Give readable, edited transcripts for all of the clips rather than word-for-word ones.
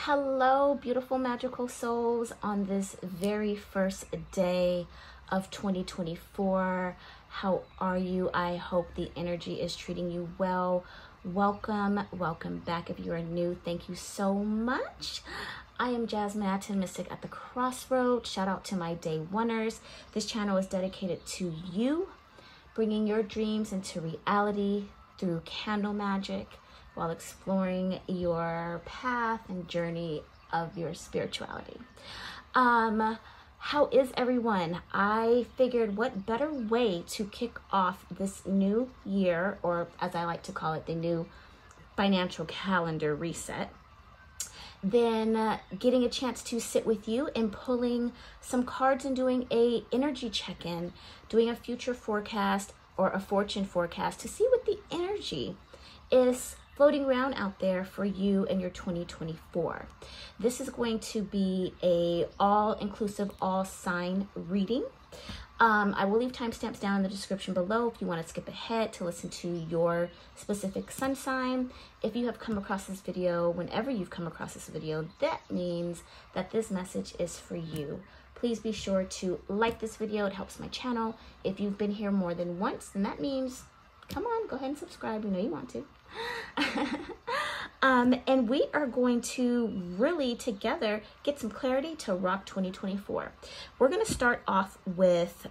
Hello, beautiful magical souls, on this very first day of 2024. How are you? I hope the energy is treating you well. Welcome back. If you are new, thank you so much. I am Jasmine, Mystic at the Crossroads. Shout out to my day oneers. This channel is dedicated to you, bringing your dreams into reality through candle magic, while exploring your path and journey of your spirituality. How is everyone? I figured what better way to kick off this new year, or as I like to call it, the new financial calendar reset, than getting a chance to sit with you and pulling some cards and doing a energy check-in, doing a future forecast or a fortune forecast to see what the energy is floating around out there for you in your 2024. This is going to be a all-inclusive, all-sign reading. I will leave timestamps down in the description below if you want to skip ahead to listen to your specific sun sign. If you have come across this video, whenever you've come across this video, that means that this message is for you. Please be sure to like this video. It helps my channel. If you've been here more than once, then that means, come on, go ahead and subscribe. You know you want to. And we are going to really together get some clarity to rock 2024. We're going to start off with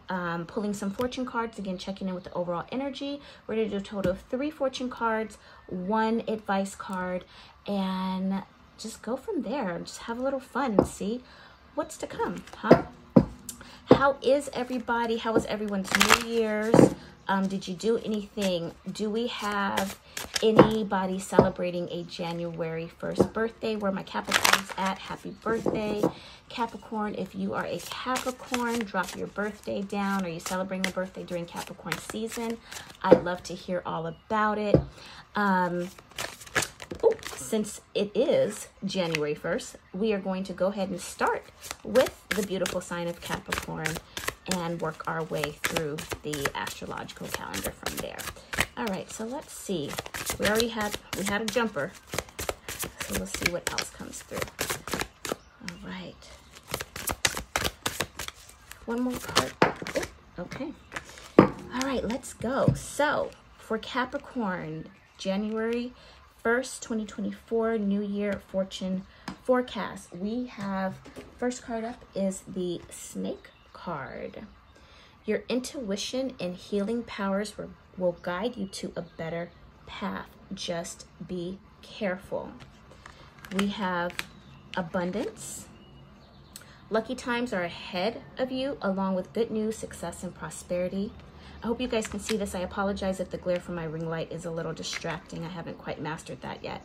pulling some fortune cards, again checking in with the overall energy. We're going to do a total of 3 fortune cards, 1 advice card, and just go from there. Just have a little fun and see what's to come, huh? How is everybody? How was everyone's New Year's? Did you do anything? Do we have anybody celebrating a January 1st birthday? Where my Capricorns at? Happy birthday, Capricorn. If you are a Capricorn, drop your birthday down. Are you celebrating a birthday during Capricorn season? I'd love to hear all about it. Since it is January 1st, we are going to go ahead and start with the beautiful sign of Capricorn and work our way through the astrological calendar from there. All right, so let's see. We had a jumper. So let's see what else comes through. All right. One more card. Oh, okay. All right, let's go. So for Capricorn, January 1st, 2024, New Year Fortune Forecast. We have, first card up is the Snake card. Your intuition and healing powers will guide you to a better path. Just be careful. We have abundance. Lucky times are ahead of you, along with good news, success, and prosperity. I hope you guys can see this. I apologize if the glare from my ring light is a little distracting. I haven't quite mastered that yet.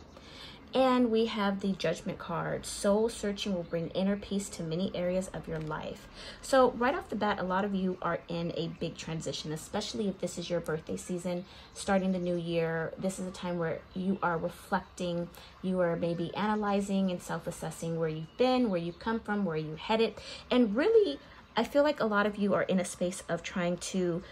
And we have the Judgment card. Soul searching will bring inner peace to many areas of your life. So right off the bat, a lot of you are in a big transition, especially if this is your birthday season, starting the new year. This is a time where you are reflecting, you are maybe analyzing and self-assessing where you've been, where you've come from, where you're headed. And really, I feel like a lot of you are in a space of trying to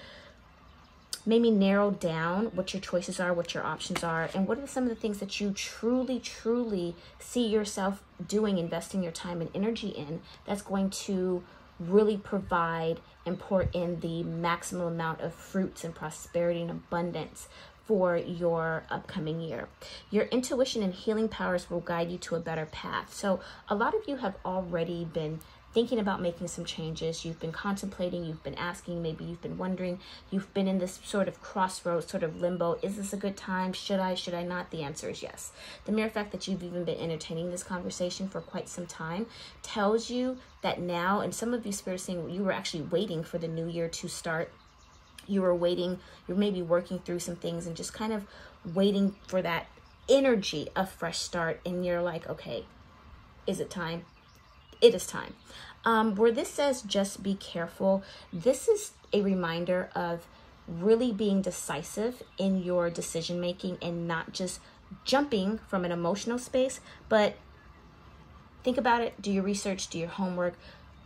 maybe narrow down what your choices are, what your options are, and what are some of the things that you truly see yourself doing, investing your time and energy in, that's going to really provide and pour in the maximum amount of fruits and prosperity and abundance for your upcoming year. Your intuition and healing powers will guide you to a better path. So a lot of you have already been thinking about making some changes. You've been contemplating, you've been asking, maybe you've been wondering, you've been in this sort of crossroads, sort of limbo. Is this a good time? Should I not? The answer is yes. The mere fact that you've even been entertaining this conversation for quite some time tells you that now, and some of you spirit saying you were actually waiting for the new year to start. You were waiting, you're maybe working through some things and just kind of waiting for that energy of fresh start. And you're like, okay, is it time? It is time. Where this says just be careful, this is a reminder of really being decisive in your decision making and not just jumping from an emotional space, but think about it, do your research, do your homework,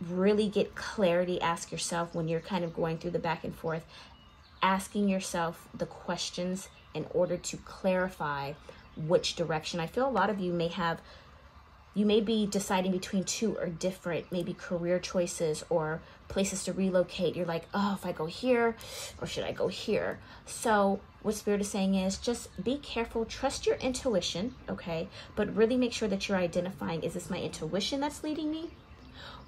really get clarity. Ask yourself when you're kind of going through the back and forth, asking yourself the questions in order to clarify which direction. I feel a lot of you may have you may be deciding between two or different, maybe career choices or places to relocate. You're like, oh, if I go here or should I go here? So what Spirit is saying is just be careful, trust your intuition, okay? But really make sure that you're identifying, is this my intuition that's leading me?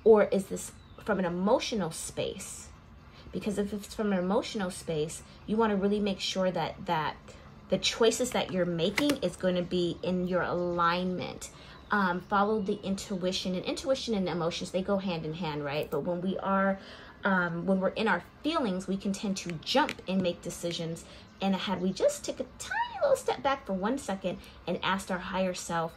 Or is this from an emotional space? Because if it's from an emotional space, you want to really make sure that the choices that you're making is going to be in your alignment. Follow the intuition, and emotions, they go hand in hand, right? But when when we're in our feelings, we can tend to jump and make decisions. And had we just took a tiny little step back for 1 second and asked our higher self,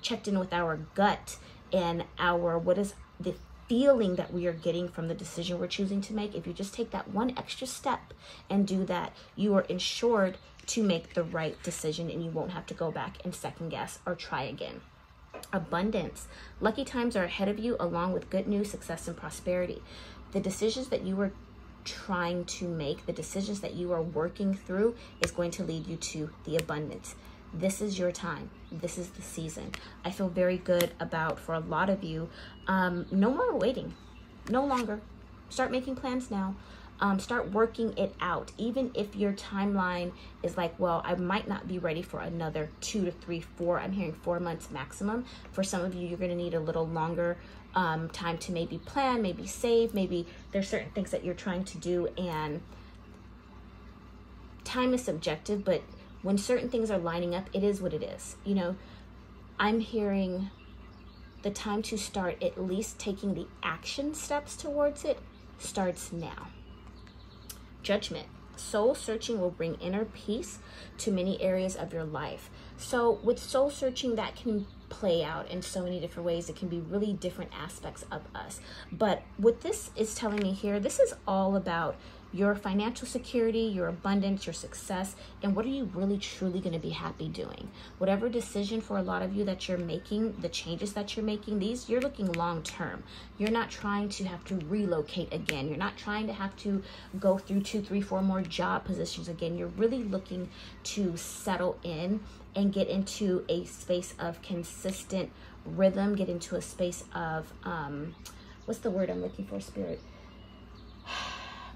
checked in with our gut and what is the feeling that we are getting from the decision we're choosing to make, if you just take that one extra step and do that, you are ensured to make the right decision, and you won't have to go back and second guess or try again. Abundance. Lucky times are ahead of you, along with good news, success, and prosperity. The decisions that you are trying to make, the decisions that you are working through, is going to lead you to the abundance. This is your time. This is the season. I feel very good about, for a lot of you, no more waiting. No longer. Start making plans now. Start working it out. Even if your timeline is like, well, I might not be ready for another 2 to 3, 4. I'm hearing 4 months maximum. For some of you, you're going to need a little longer time to maybe plan, maybe save, maybe there's certain things that you're trying to do, and time is subjective, but when certain things are lining up, it is what it is. You know, I'm hearing the time to start at least taking the action steps towards it starts now. Judgment. Soul searching will bring inner peace to many areas of your life. So with soul searching, that can play out in so many different ways. It can be really different aspects of us. But what this is telling me here, this is all about your financial security, your abundance, your success, and what are you really truly going to be happy doing? Whatever decision for a lot of you that you're making, the changes that you're making, you're looking long term. You're not trying to have to relocate again. You're not trying to have to go through 2, 3, 4 more job positions again. You're really looking to settle in and get into a space of consistent rhythm, get into a space of, what's the word I'm looking for, Spirit?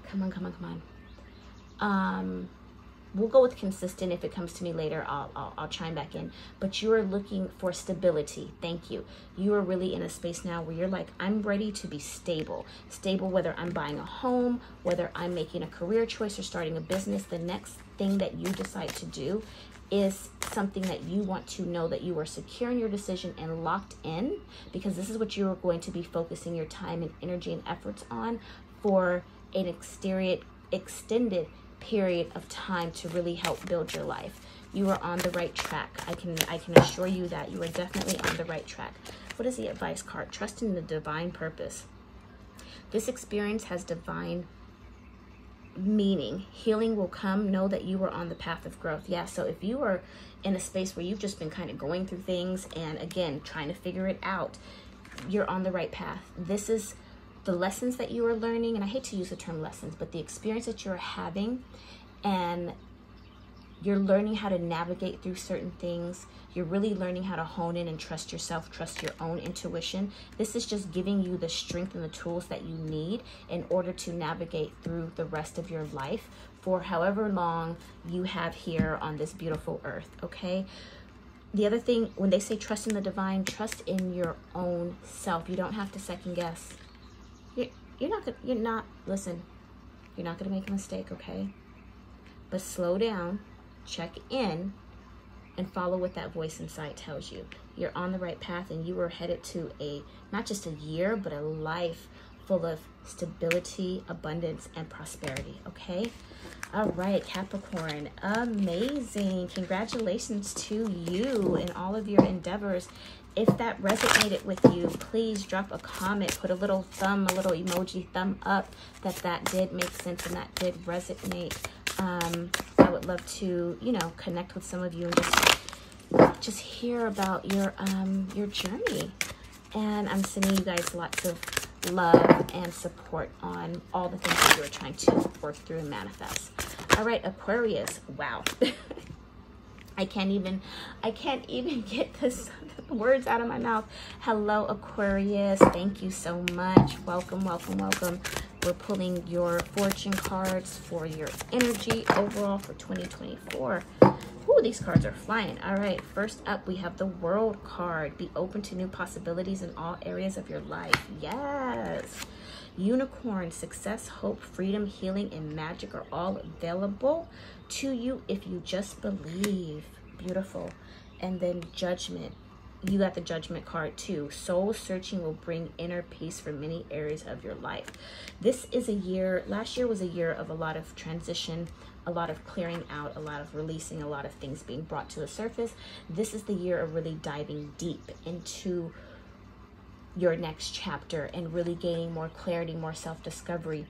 Come on. We'll go with consistent. If it comes to me later, I'll chime back in. But you are looking for stability. Thank you. You are really in a space now where you're like, I'm ready to be stable. Stable, whether I'm buying a home, whether I'm making a career choice or starting a business. The next thing that you decide to do is something that you want to know that you are secure in your decision and locked in, because this is what you are going to be focusing your time and energy and efforts on for an extended period of time to really help build your life. You are on the right track. I can assure you that you are definitely on the right track. What is the advice card? Trust in the divine purpose. This experience has divine meaning. Healing will come. Know that you are on the path of growth. Yeah, so if you are in a space where you've just been kind of going through things and again trying to figure it out, you're on the right path. This is the lessons that you are learning, and I hate to use the term lessons, but the experience that you're having, and you're learning how to navigate through certain things. You're really learning how to hone in and trust yourself, trust your own intuition. This is just giving you the strength and the tools that you need in order to navigate through the rest of your life for however long you have here on this beautiful earth, okay? The other thing, when they say trust in the divine, trust in your own self. You don't have to second guess. You're not gonna make a mistake, okay? But slow down, check in, and follow what that voice inside tells you. You're on the right path, and you are headed to not just a year, but a life full of stability, abundance, and prosperity, okay? All right, Capricorn, amazing. Congratulations to you in all of your endeavors. If that resonated with you, please drop a comment, put a little thumb, a little emoji, thumb up, that did make sense and that did resonate. I would love to, connect with some of you and just hear about your journey. And I'm sending you guys lots of love and support on all the things that you're trying to work through and manifest. All right, Aquarius. Wow. I can't even get this words out of my mouth. Hello, Aquarius. Thank you so much. Welcome, welcome, welcome. We're pulling your fortune cards for your energy overall for 2024. Ooh, these cards are flying. All right, first up, we have the World card. Be open to new possibilities in all areas of your life. Yes. Unicorn, success, hope, freedom, healing, and magic are all available to you if you just believe. Beautiful. And then Judgment. You got the Judgment card too. Soul searching will bring inner peace for many areas of your life. This is a year, last year was a year of a lot of transition, a lot of clearing out, a lot of releasing, a lot of things being brought to the surface. This is the year of really diving deep into your next chapter and really gaining more clarity, more self-discovery,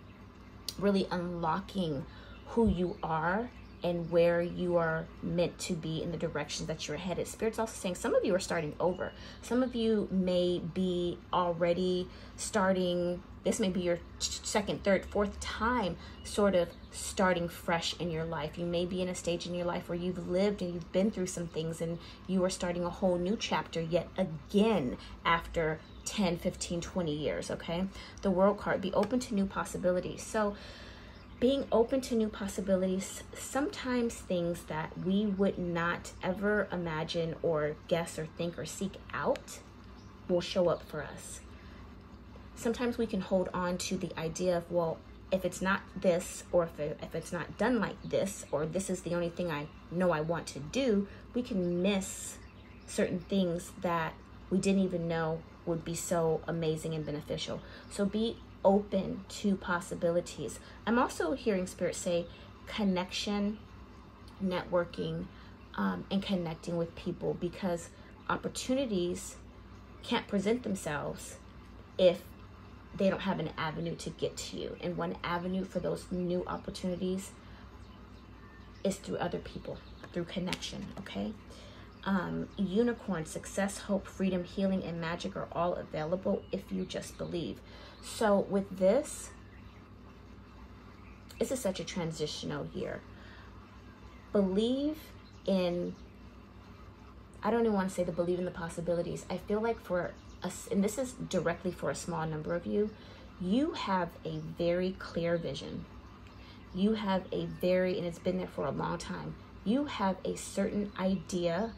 really unlocking who you are and where you are meant to be in the directions that you're headed. Spirit's also saying some of you are starting over. Some of you may be already starting, this may be your second, third, fourth time sort of starting fresh in your life. You may be in a stage in your life where you've lived and you've been through some things and you are starting a whole new chapter yet again after 10, 15, 20 years, okay? The World card, be open to new possibilities. So being open to new possibilities, sometimes things that we would not ever imagine or guess or think or seek out will show up for us. Sometimes we can hold on to the idea of, well, if it's not this, or if it's not done like this, or this is the only thing I know I want to do, we can miss certain things that we didn't even know would be so amazing and beneficial. So be open to possibilities. I'm also hearing Spirit say connection, networking, and connecting with people, because opportunities can't present themselves if they don't have an avenue to get to you. And one avenue for those new opportunities is through other people, through connection, okay? Unicorn, success, hope, freedom, healing, and magic are all available if you just believe. So with this is such a transitional year. Believe in, I don't even want to say believe in the possibilities. I feel like for us, and this is directly for a small number of you, you have a very clear vision. You have a very, and it's been there for a long time, you have a certain idea,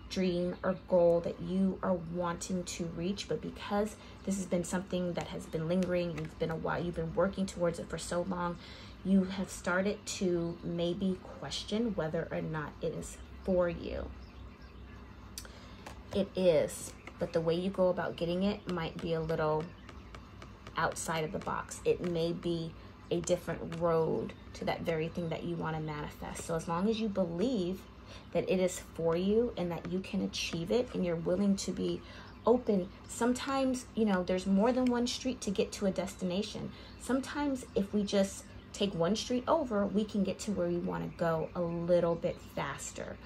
dream, or goal that you are wanting to reach, but because this has been something that has been lingering and it's been a while, you've been working towards it for so long, you have started to maybe question whether or not it is for you. It is, but the way you go about getting it might be a little outside of the box. It may be a different road to that very thing that you want to manifest. So as long as you believe that it is for you and that you can achieve it and you're willing to be open, sometimes, you know, there's more than one street to get to a destination. Sometimes if we just take one street over, we can get to where we want to go a little bit faster.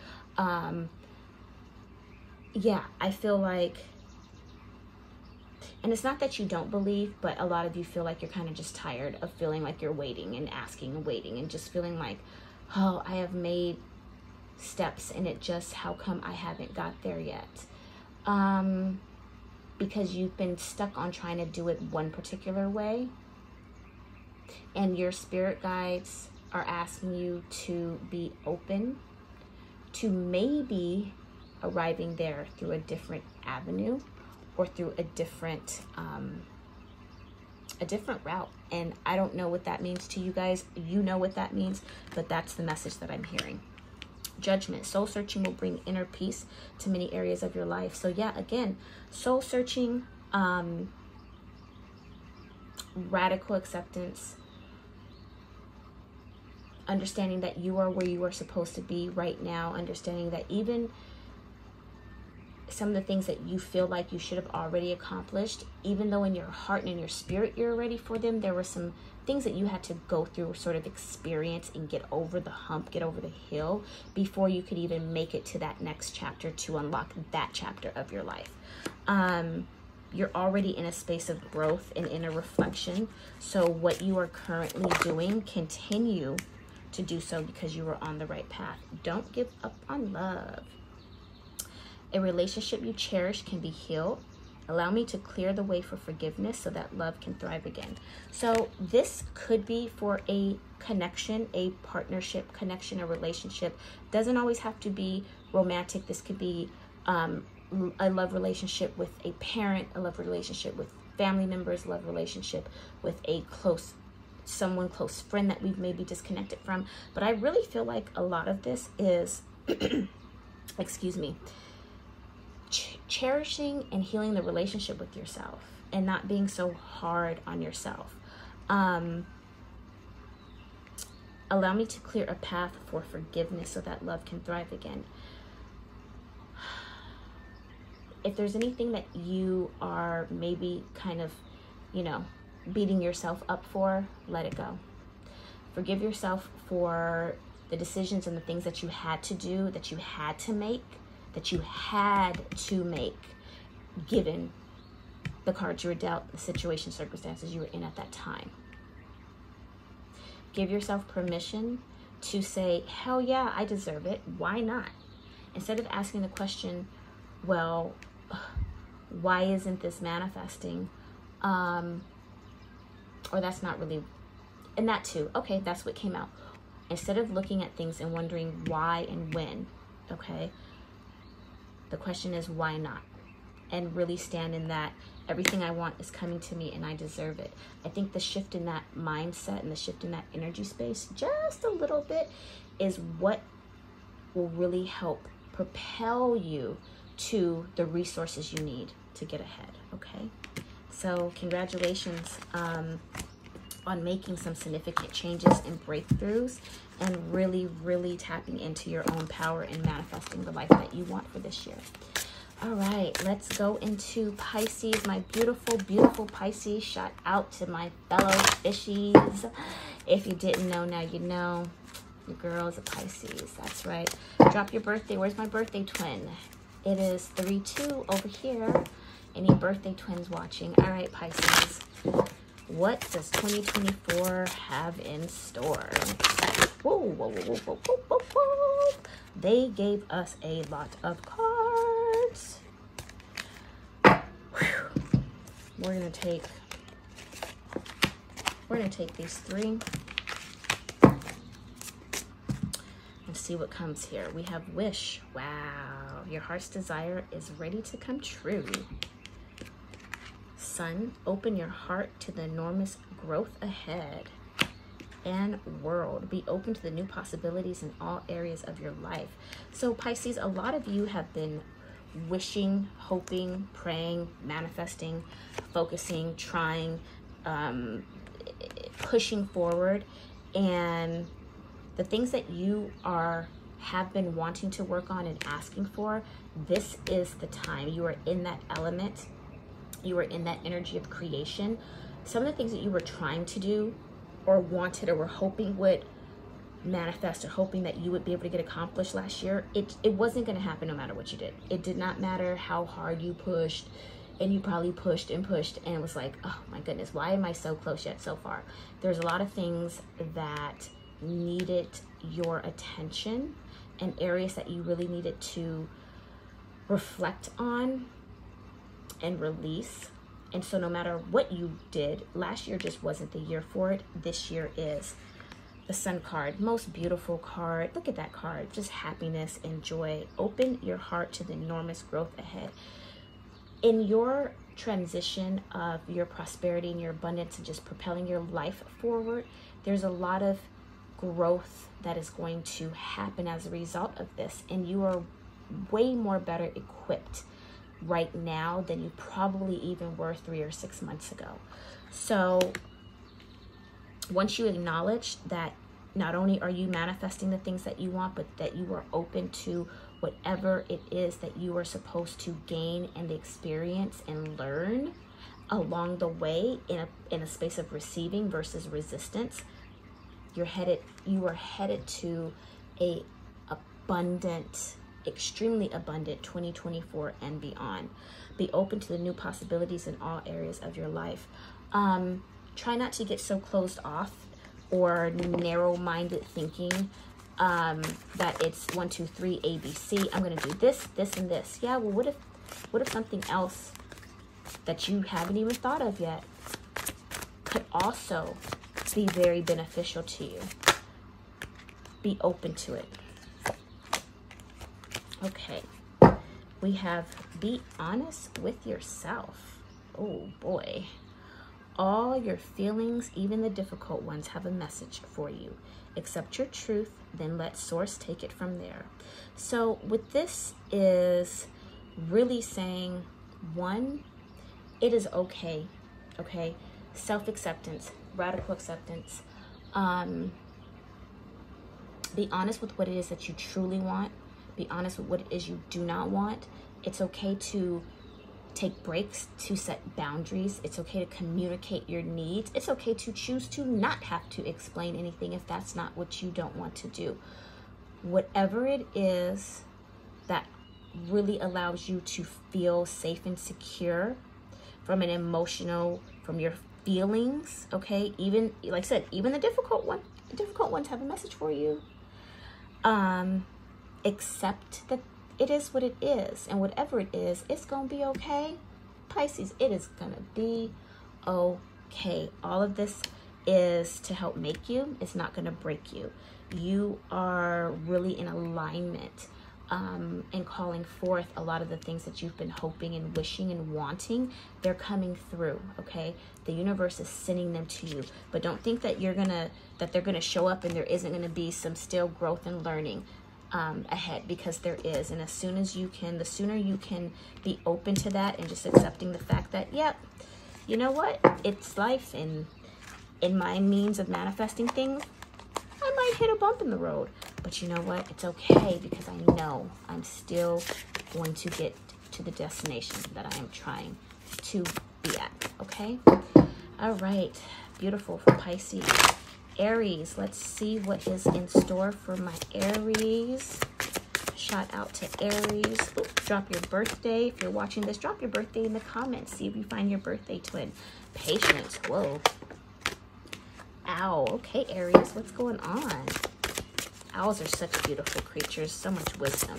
Yeah, I feel like, and it's not that you don't believe, but a lot of you feel like you're kind of just tired of feeling like you're waiting and asking and waiting and just feeling like, oh, I have made steps and it just, how come I haven't got there yet? Because you've been stuck on trying to do it one particular way, and your spirit guides are asking you to be open to maybe arriving there through a different avenue or through a different route. And I don't know what that means to you guys. You know what that means, but that's the message that I'm hearing. Judgment, soul searching will bring inner peace to many areas of your life. So yeah, again, soul searching, radical acceptance, understanding that you are where you are supposed to be right now, understanding that even some of the things that you feel like you should have already accomplished, even though in your heart and in your spirit you're ready for them, there were some things that you had to go through or sort of experience and get over the hump, get over the hill before you could even make it to that next chapter to unlock that chapter of your life. You're already in a space of growth and inner reflection. So what you are currently doing, continue to do so because you are on the right path. Don't give up on love. A relationship you cherish can be healed. Allow me to clear the way for forgiveness so that love can thrive again. So this could be for a connection, a partnership connection, a relationship. Doesn't always have to be romantic. This could be a love relationship with a parent, a love relationship with family members, love relationship with a close friend that we've maybe disconnected from. But I really feel like a lot of this is, excuse me, cherishing and healing the relationship with yourself and not being so hard on yourself. Allow me to clear a path for forgiveness so that love can thrive again. If there's anything that you are maybe kind of, beating yourself up for, let it go. Forgive yourself for the decisions and the things that you had to do, that you had to make, given the cards you were dealt, the situation, circumstances you were in at that time. Give yourself permission to say, hell yeah, I deserve it. Why not? Instead of asking the question, well, why isn't this manifesting? Or that's not really, and that too. Okay, that's what came out. Instead of looking at things and wondering why and when, okay, the question is why not? And really stand in that everything I want is coming to me and I deserve it. I think the shift in that mindset and the shift in that energy space, just a little bit, is what will really help propel you to the resources you need to get ahead, okay? So congratulations on making some significant changes and breakthroughs and really, really tapping into your own power and manifesting the life that you want for this year. All right, let's go into Pisces. My beautiful, beautiful Pisces. Shout out to my fellow fishies. If you didn't know, now you know. Your girl is a Pisces. That's right. Drop your birthday. Where's my birthday twin? It is 3-2 over here. Any birthday twins watching? All right, Pisces. What does 2024 have in store? Whoa, whoa, whoa, whoa, whoa, whoa, whoa, whoa. They gave us a lot of cards. Whew. We're gonna take these three and see what comes here. We have wish. Wow, your heart's desire is ready to come true. Sun, open your heart to the enormous growth ahead. And world, be open to the new possibilities in all areas of your life. So Pisces, a lot of you have been wishing, hoping, praying, manifesting, focusing, trying, pushing forward. And the things that you have been wanting to work on and asking for, this is the time. You are in that element. You are in that energy of creation. Some of the things that you were trying to do or wanted or were hoping would manifest or hoping that you would be able to get accomplished last year, it wasn't going to happen no matter what you did. It did not matter how hard you pushed, and you probably pushed and pushed and it was like, oh my goodness, why am I so close yet so far? There's a lot of things that needed your attention and areas that you really needed to reflect on and release. And so no matter what you did, last year just wasn't the year for it. This year is. The Sun card, most beautiful card. Look at that card, just happiness and joy. Open your heart to the enormous growth ahead. In your transition of your prosperity and your abundance and just propelling your life forward, there's a lot of growth that is going to happen as a result of this. And you are way more better equipped right now than you probably even were 3 or 6 months ago. So once you acknowledge that not only are you manifesting the things that you want, but that you are open to whatever it is that you are supposed to gain and experience and learn along the way in a space of receiving versus resistance, you are headed to a abundant, extremely abundant 2024 and beyond. Be open to the new possibilities in all areas of your life. Try not to get so closed off or narrow-minded thinking that it's 1, 2, 3, ABC. I'm going to do this, this, and this. Yeah, well, what if something else that you haven't even thought of yet could also be very beneficial to you? Be open to it. Okay. We have be honest with yourself. Oh boy. All your feelings, even the difficult ones, have a message for you. Accept your truth, then let source take it from there. So what this is really saying, one, it is okay. Okay. Self-acceptance, radical acceptance. Be honest with what it is that you truly want. Be honest with what it is you do not want. It's okay to take breaks, to set boundaries. It's okay to communicate your needs. It's okay to choose to not have to explain anything if that's not what you don't want to do. Whatever it is that really allows you to feel safe and secure from an emotional, from your feelings, okay? Even, like I said, even the difficult ones have a message for you. Accept that it is what it is, and whatever it is, it's gonna be okay. Pisces, it is gonna be okay. All of this is to help make you. It's not gonna break you. You are really in alignment and calling forth a lot of the things that you've been hoping and wishing and wanting. They're coming through, okay? The universe is sending them to you, but don't think that they're gonna show up and there isn't gonna be some still growth and learning ahead, because there is. And the sooner you can be open to that and just accepting the fact that, yep, you know what, it's life, and in my means of manifesting things, I might hit a bump in the road, but you know what, it's okay, because I know I'm still going to get to the destination that I am trying to be at. Okay, all right, beautiful for Pisces. Aries, let's see what is in store for my Aries. Shout out to Aries. Ooh, drop your birthday. If you're watching this, drop your birthday in the comments. See if you find your birthday twin. Patience. Whoa. Ow. Okay, Aries, what's going on? Owls are such beautiful creatures. So much wisdom.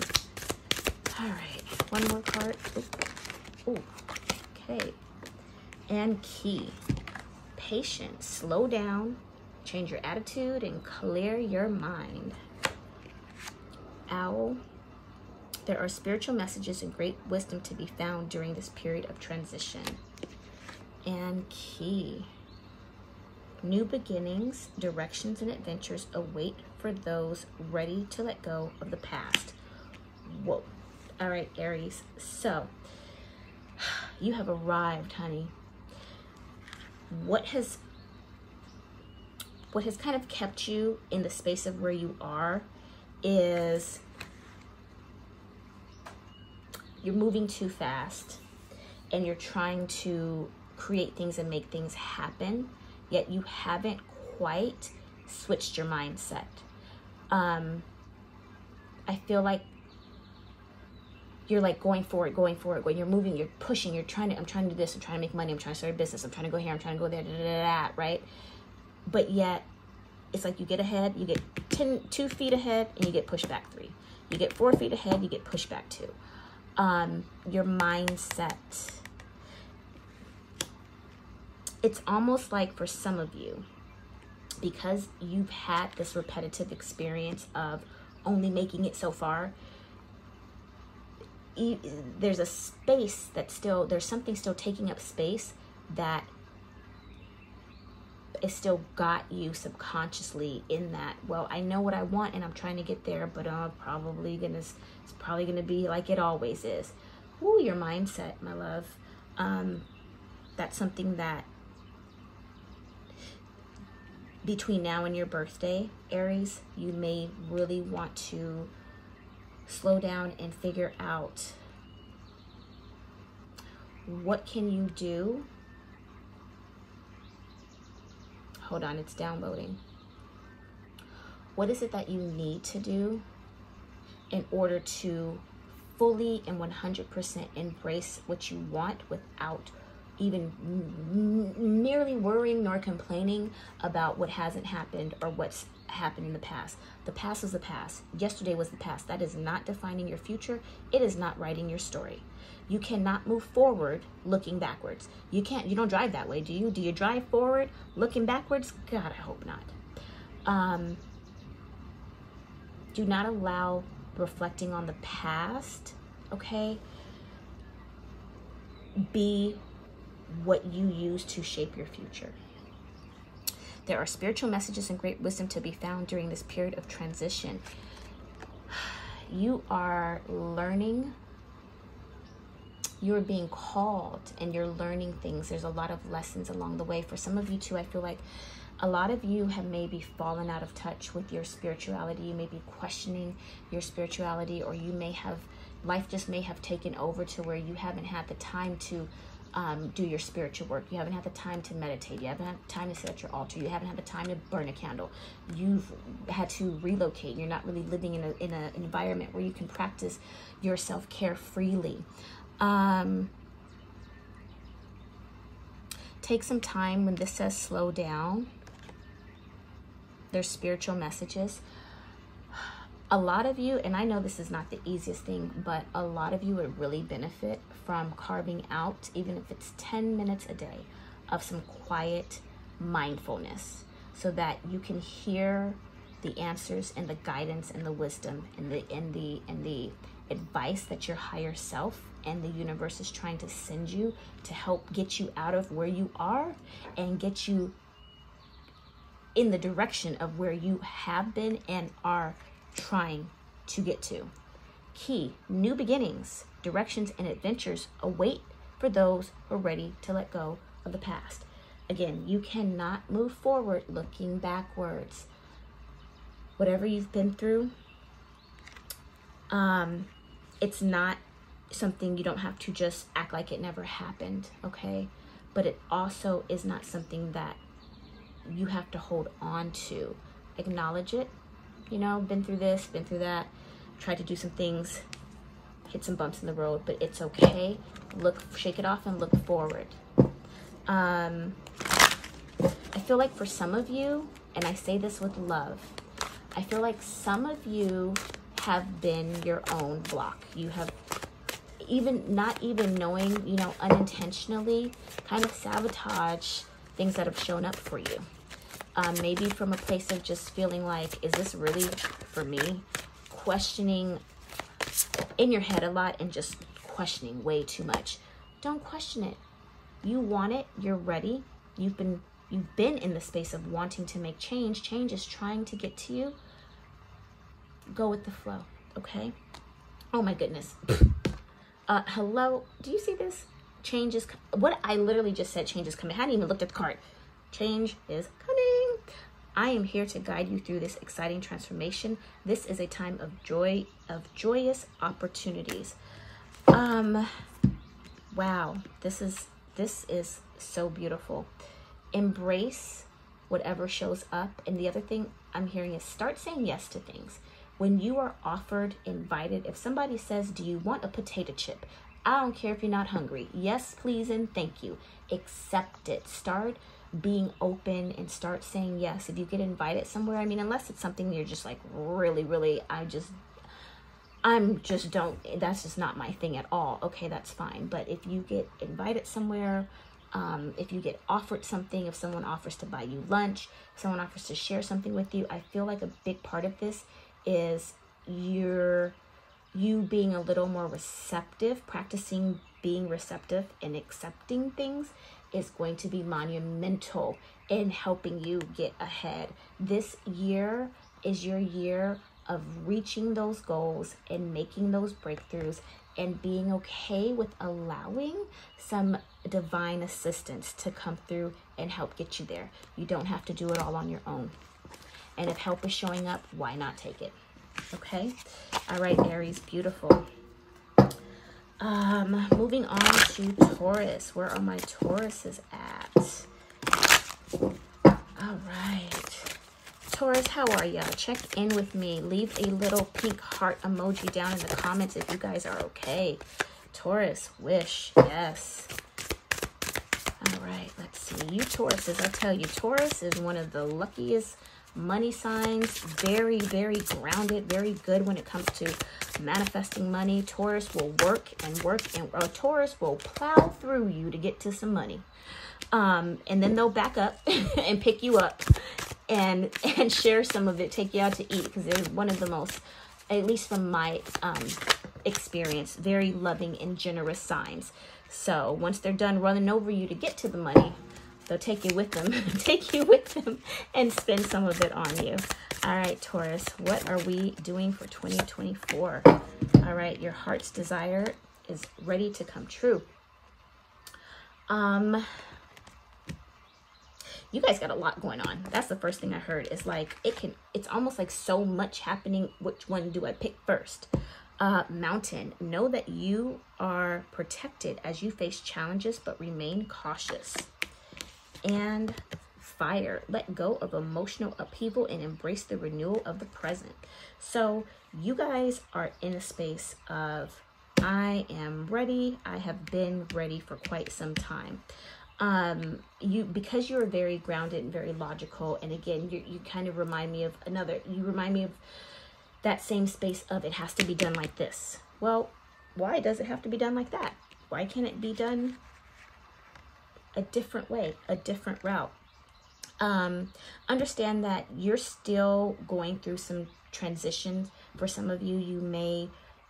All right. One more card. Ooh. Okay. And key. Patience. Slow down. Change your attitude and clear your mind. Owl, there are spiritual messages and great wisdom to be found during this period of transition. And key, new beginnings, directions, and adventures await for those ready to let go of the past. Whoa. All right, Aries. So, you have arrived, honey. What has kind of kept you in the space of where you are is you're moving too fast and you're trying to create things and make things happen, yet you haven't quite switched your mindset. I feel like you're like going for it, you're moving, you're pushing, I'm trying to do this, I'm trying to make money, I'm trying to start a business, I'm trying to go here, I'm trying to go there, right? But yet, it's like you get ahead, you get 2 feet ahead, and you get pushed back 3. You get 4 feet ahead, you get pushed back 2. Your mindset. It's almost like for some of you, because you've had this repetitive experience of only making it so far, there's a space there's something still taking up space that it still got you subconsciously in that, well, I know what I want and I'm trying to get there, but it's probably gonna be like it always is. Ooh, your mindset, my love. That's something that between now and your birthday, Aries, you may really want to slow down and figure out what can you do. Hold on, it's downloading. What is it that you need to do in order to fully and 100% embrace what you want without even nearly worrying nor complaining about what hasn't happened or what's happened in the past. The past is the past. Yesterday was the past. That is not defining your future. It is not writing your story. You cannot move forward looking backwards. You don't drive that way, do you? Do you drive forward looking backwards? God, I hope not. Do not allow reflecting on the past, okay, be what you use to shape your future. There are spiritual messages and great wisdom to be found during this period of transition. You are learning, you're being called, and you're learning things. There's a lot of lessons along the way. For some of you too, I feel like a lot of you have maybe fallen out of touch with your spirituality. You may be questioning your spirituality, or you may have, life just may have taken over to where you haven't had the time to do your spiritual work. You haven't had the time to meditate. You haven't had time to sit at your altar. You haven't had the time to burn a candle. You've had to relocate. You're not really living in an environment where you can practice your self-care freely. Take some time when this says slow down. There's spiritual messages. A lot of you, and I know this is not the easiest thing, but a lot of you would really benefit from carving out, even if it's 10 minutes a day, of some quiet mindfulness, so that you can hear the answers and the guidance and the wisdom and the advice that your higher self and the universe is trying to send you to help get you out of where you are and get you in the direction of where you have been and are trying to get to. Key, new beginnings, directions, and adventures await for those who are ready to let go of the past. Again, you cannot move forward looking backwards. Whatever you've been through, it's not something you don't have to just act like it never happened, okay? But it also is not something that you have to hold on to. Acknowledge it. You know, been through this, been through that, tried to do some things, hit some bumps in the road, but it's okay. Shake it off and look forward. I feel like for some of you, and I say this with love, I feel like some of you have been your own block. You have not even knowing, you know, unintentionally kind of sabotage things that have shown up for you. Maybe from a place of just feeling like, is this really for me? Questioning in your head a lot and just questioning way too much. Don't question it. You want it. You're ready. You've been in the space of wanting to make change. Change is trying to get to you. Go with the flow, okay? Oh my goodness. Hello. Do you see this? Change is what I literally just said. Change is coming. I hadn't even looked at the card. Change is coming. I am here to guide you through this exciting transformation. This is a time of joy, of joyous opportunities. Wow, this is so beautiful. Embrace whatever shows up. And the other thing I'm hearing is start saying yes to things. When you are offered, invited, if somebody says, do you want a potato chip? I don't care if you're not hungry. Yes, please, and thank you. Accept it. Start being open and start saying yes. If you get invited somewhere, I mean, unless it's something you're just like, really, that's just not my thing at all. Okay, that's fine. But if you get invited somewhere, if you get offered something, if someone offers to buy you lunch, if someone offers to share something with you, I feel like a big part of this is you being a little more receptive, practicing being receptive and accepting things is going to be monumental in helping you get ahead. This year is your year of reaching those goals and making those breakthroughs and being okay with allowing some divine assistance to come through and help get you there. You don't have to do it all on your own. And if help is showing up, why not take it? Okay? All right, Aries, beautiful. Moving on to Taurus. Where are my Tauruses at? All right. Taurus, how are y'all? Check in with me. Leave a little pink heart emoji down in the comments if you guys are okay. Taurus, wish, yes. All right, let's see. You Tauruses, I tell you, Taurus is one of the luckiest money signs. Very, very grounded, very good when it comes to manifesting money. Taurus will work and work, and Taurus will plow through you to get to some money. And then they'll back up and pick you up and share some of it, take you out to eat, because they're one of the most, at least from my experience, very loving and generous signs. So once they're done running over you to get to the money, they'll take you with them, and spend some of it on you. All right, Taurus, what are we doing for 2024? All right, your heart's desire is ready to come true. You guys got a lot going on. That's the first thing I heard. It's like, it's almost like so much happening. Which one do I pick first? Mountain, know that you are protected as you face challenges, but remain cautious. And fire, let go of emotional upheaval and embrace the renewal of the present. So you guys are in a space of, I am ready. I have been ready for quite some time. Because you're very grounded and very logical, and again, you kind of remind me of that same space of, it has to be done like this. Well, why does it have to be done like that? Why can't it be done a different way, a different route? Understand that you're still going through some transitions. For some of you, you may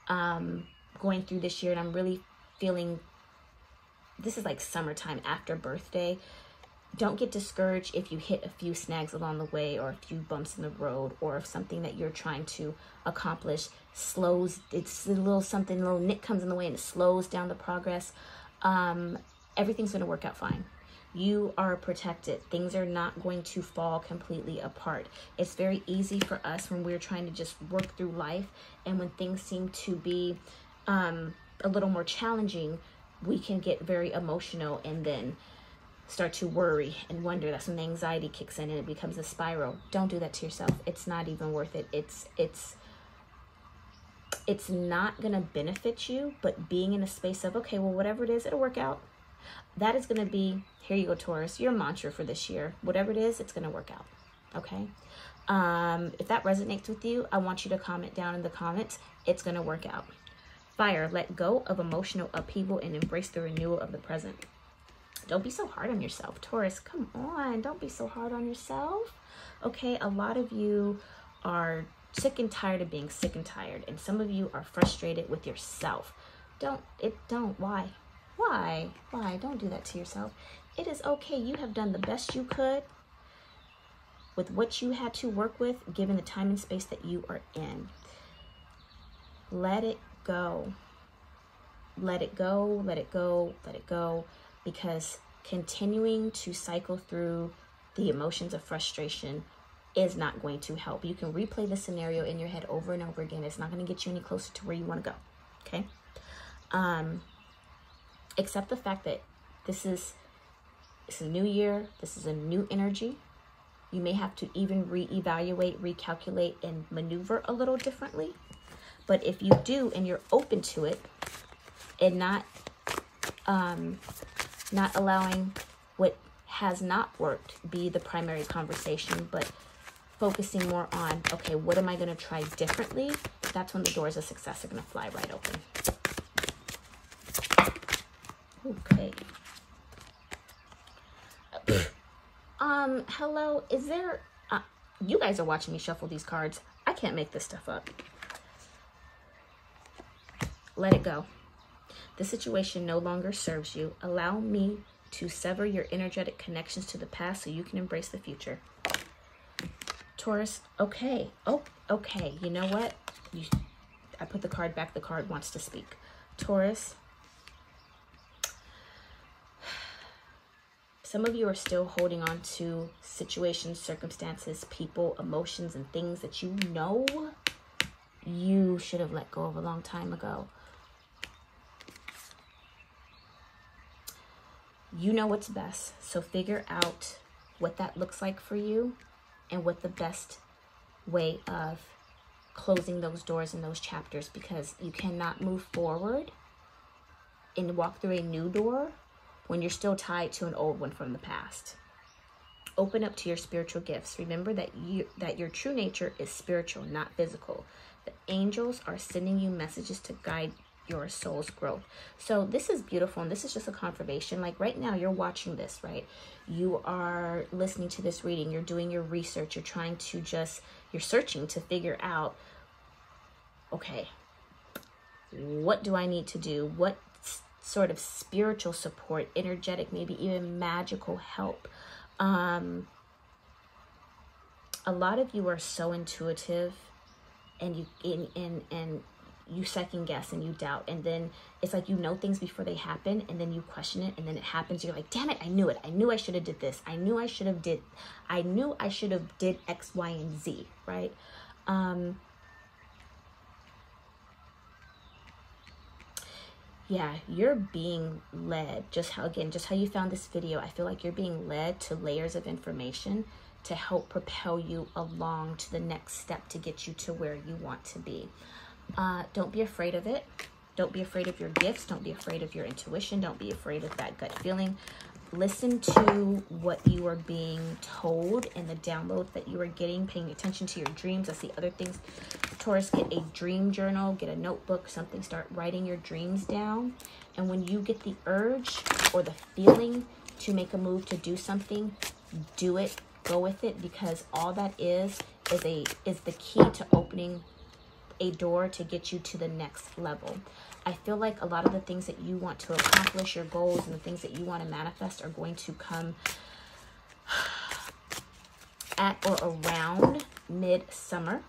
going through this year, and I'm really feeling this is like summertime after birthday. Don't get discouraged if you hit a few snags along the way, or a few bumps in the road, or if something that you're trying to accomplish slows, it's a little something, a little nick comes in the way and it slows down the progress. Everything's going to work out fine. You are protected. Things are not going to fall completely apart. It's very easy for us when we're trying to just work through life, and when things seem to be a little more challenging, we can get very emotional and then start to worry and wonder. That's when the anxiety kicks in and it becomes a spiral. Don't do that to yourself. It's not even worth it. It's not going to benefit you, but being in a space of, okay, well, whatever it is, it'll work out. That is going to be, here you go, Taurus, your mantra for this year. Whatever it is, it's going to work out. Okay. If that resonates with you, I want you to comment down in the comments. It's going to work out. Fire, let go of emotional upheaval and embrace the renewal of the present. Don't be so hard on yourself, Taurus. Come on, don't be so hard on yourself. Okay, a lot of you are sick and tired of being sick and tired, and some of you are frustrated with yourself. Why? Don't do that to yourself. It is okay. You have done the best you could with what you had to work with, given the time and space that you are in. Let it go. Let it go, let it go, let it go. Because continuing to cycle through the emotions of frustration is not going to help. You can replay the scenario in your head over and over again. It's not going to get you any closer to where you want to go. Okay? Accept the fact that it's a new year. This is a new energy. You may have to even reevaluate, recalculate, and maneuver a little differently. But if you do, and you're open to it, and not allowing what has not worked be the primary conversation, but focusing more on, okay, what am I going to try differently? That's when the doors of success are going to fly right open. Okay. Hello, is there, you guys are watching me shuffle these cards. I can't make this stuff up. Let it go. The situation no longer serves you. Allow me to sever your energetic connections to the past so you can embrace the future. Taurus, okay. Oh, okay. You know what? I put the card back. The card wants to speak. Taurus, some of you are still holding on to situations, circumstances, people, emotions, and things that you know you should have let go of a long time ago. You know what's best, so figure out what that looks like for you and what the best way of closing those doors and those chapters, because you cannot move forward and walk through a new door when you're still tied to an old one from the past. Open up to your spiritual gifts. Remember that your true nature is spiritual, not physical. The angels are sending you messages to guide your soul's growth. So this is beautiful, and this is just a confirmation. Like right now, you're watching this, right? You are listening to this reading. You're doing your research. You're trying to you're searching to figure out, okay, what do I need to do? What sort of spiritual support, energetic, maybe even magical help? A lot of you are so intuitive, and you second guess and you doubt, and then it's like you know things before they happen, and then you question it, and then it happens. You're like, damn it, I knew it. I knew I should have did this. I knew I should have did X, Y, and Z, right? Yeah, you're being led, just how you found this video. I feel like you're being led to layers of information to help propel you along to the next step to get you to where you want to be. Don't be afraid of it. Don't be afraid of your gifts. Don't be afraid of your intuition. Don't be afraid of that gut feeling. Listen to what you are being told and the downloads that you are getting, paying attention to your dreams. That's the other things. Taurus, get a dream journal, get a notebook, something, start writing your dreams down. And when you get the urge or the feeling to make a move to do something, do it, go with it, because all that is the key to opening a door to get you to the next level. I feel like a lot of the things that you want to accomplish, your goals and the things that you want to manifest, are going to come at or around mid-summer,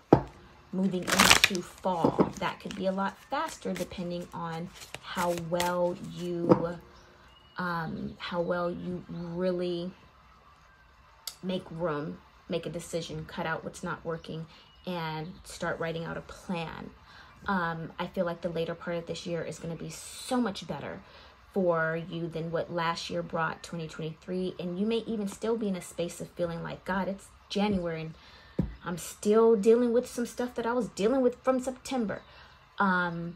moving into fall. That could be a lot faster depending on how well you really make room, make a decision, cut out what's not working, and start writing out a plan. I feel like the later part of this year is going to be so much better for you than what last year brought, 2023. And you may even still be in a space of feeling like, God, it's January and I'm still dealing with some stuff that I was dealing with from September. Another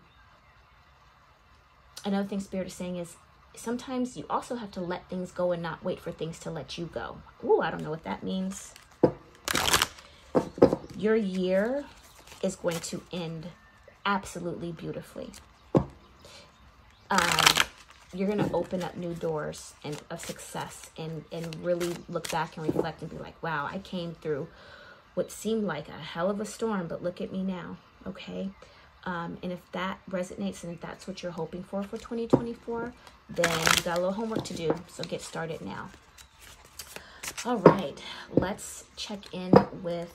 thing Spirit is saying is sometimes you also have to let things go and not wait for things to let you go. Ooh, I don't know what that means. Your year is going to end absolutely beautifully. You're going to open up new doors of success and really look back and reflect and be like, wow, I came through what seemed like a hell of a storm, but look at me now, okay? And if that resonates and if that's what you're hoping for 2024, then you got a little homework to do, so get started now. All right, let's check in with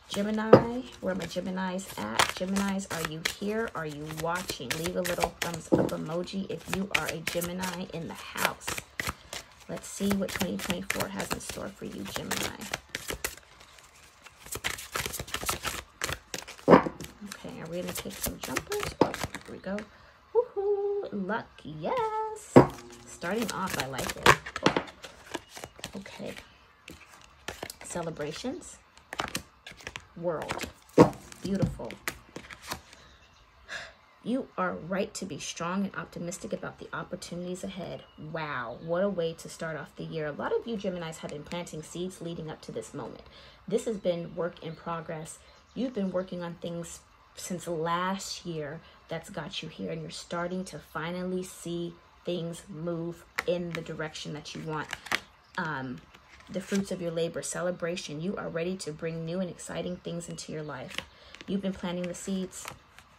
Gemini. Where are my Geminis at? Geminis, are you here? Are you watching? Leave a little thumbs up emoji if you are a Gemini in the house. Let's see what 2024 has in store for you, Gemini. Okay, are we going to take some jumpers? Oh, here we go. Woohoo! Luck, yes! Starting off, I like it. Oh. Okay. Celebrations. World. Beautiful. You are right to be strong and optimistic about the opportunities ahead. Wow, what a way to start off the year. A lot of you Geminis have been planting seeds leading up to this moment. This has been work in progress. You've been working on things since last year that's got you here, and you're starting to finally see things move in the direction that you want. The fruits of your labor, celebration. You are ready to bring new and exciting things into your life. You've been planting the seeds.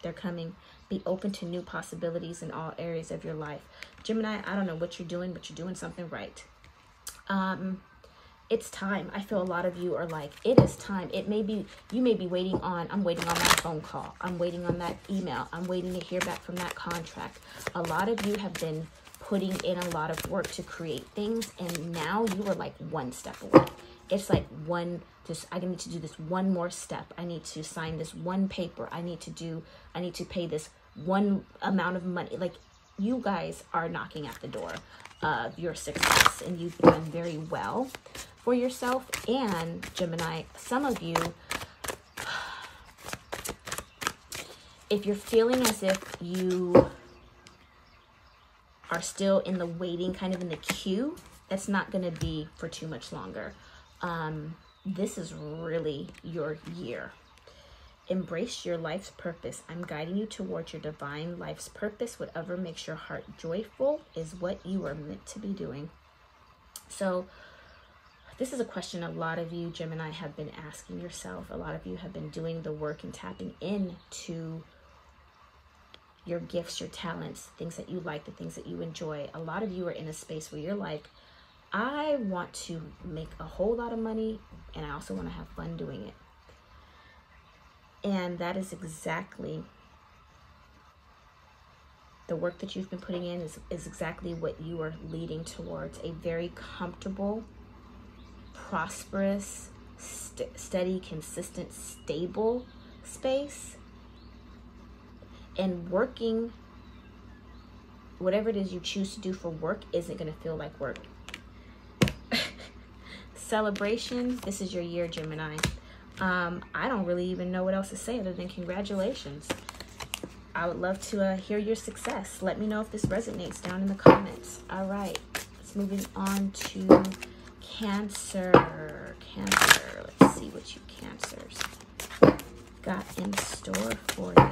They're coming. Be open to new possibilities in all areas of your life. Gemini, I don't know what you're doing, but you're doing something right. It's time. I feel a lot of you are like, it is time. It may be, you may be waiting on, I'm waiting on that phone call. I'm waiting on that email. I'm waiting to hear back from that contract. A lot of you have been putting in a lot of work to create things, and now you are like one step away. It's like I need to do this one more step. I need to sign this one paper. I need to pay this one amount of money. Like, you guys are knocking at the door of your success, and you've done very well for yourself. And Gemini, some of you, if you're feeling as if you are still in the waiting, kind of in the queue, that's not going to be for too much longer. This is really your year. Embrace your life's purpose. I'm guiding you towards your divine life's purpose. Whatever makes your heart joyful is what you are meant to be doing. So this is a question a lot of you, Gemini, have been asking yourself. A lot of you have been doing the work and tapping into your gifts, your talents, things that you like, the things that you enjoy. A lot of you are in a space where you're like, I want to make a whole lot of money, and I also want to have fun doing it. And that is exactly the work that you've been putting in is exactly what you are leading towards. A very comfortable, prosperous, steady, consistent, stable space. And working, whatever it is you choose to do for work, isn't going to feel like work. Celebrations, this is your year, Gemini. I don't really even know what else to say other than congratulations. I would love to hear your success. Let me know if this resonates down in the comments. All right, let's move on to Cancer. Cancer, let's see what you Cancers got in store for you.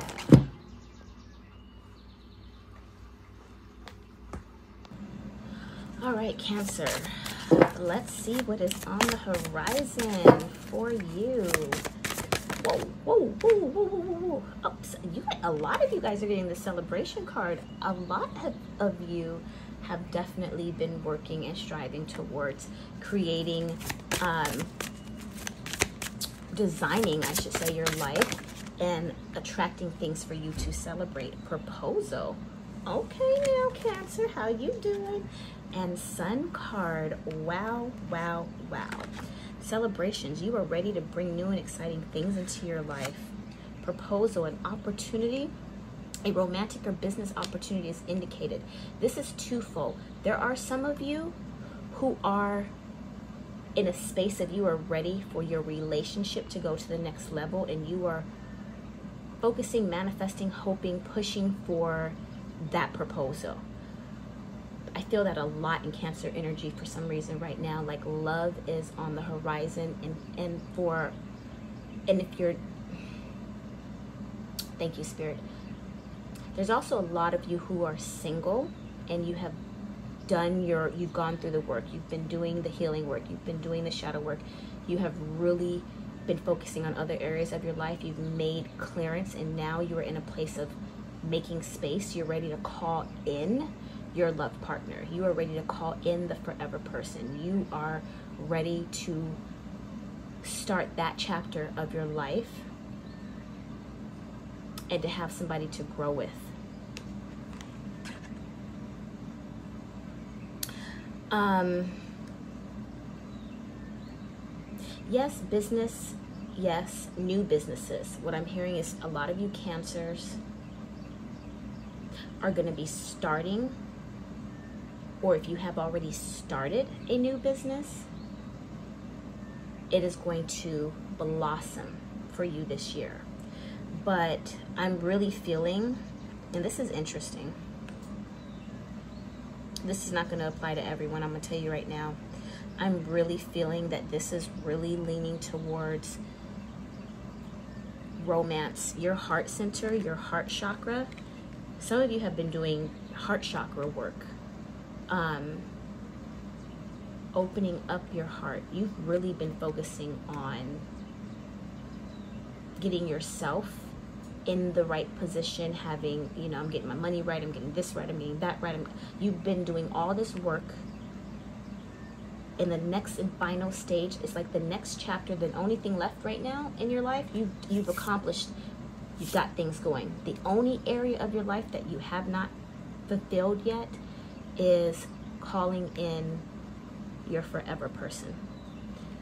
All right, Cancer. Let's see what is on the horizon for you. Whoa, whoa, whoa, whoa, whoa, whoa. Oh, so a lot of you guys are getting the celebration card. A lot of you have definitely been working and striving towards creating, designing, I should say, your life and attracting things for you to celebrate. Proposal. Okay now, Cancer, how you doing? And Sun card. Wow, wow, wow. Celebrations. You are ready to bring new and exciting things into your life. Proposal, an opportunity, a romantic or business opportunity is indicated. This is twofold. There are some of you who are in a space of you are ready for your relationship to go to the next level, and you are focusing, manifesting, hoping, pushing for that proposal. I feel that a lot in Cancer energy for some reason right now. Like love is on the horizon, and if you're, thank you, Spirit. There's also a lot of you who are single, and you have done you've gone through the work. You've been doing the healing work. You've been doing the shadow work. You have really been focusing on other areas of your life. You've made clearance, and now you are in a place of making space. You're ready to call in your love partner. You are ready to call in the forever person. You are ready to start that chapter of your life and to have somebody to grow with. Yes, business. Yes, new businesses. What I'm hearing is a lot of you Cancers are going to be starting, or if you have already started a new business, it is going to blossom for you this year. But I'm really feeling, and this is interesting, this is not going to apply to everyone, I'm going to tell you right now. I'm really feeling that this is really leaning towards romance. Your heart center, your heart chakra. Some of you have been doing heart chakra work. Opening up your heart. You've really been focusing on getting yourself in the right position, having, you know, I'm getting my money right, I'm getting this right, I'm getting that right. You've been doing all this work. In the next and final stage, it's like the next chapter, the only thing left right now in your life, you've accomplished, you've got things going. The only area of your life that you have not fulfilled yet is calling in your forever person.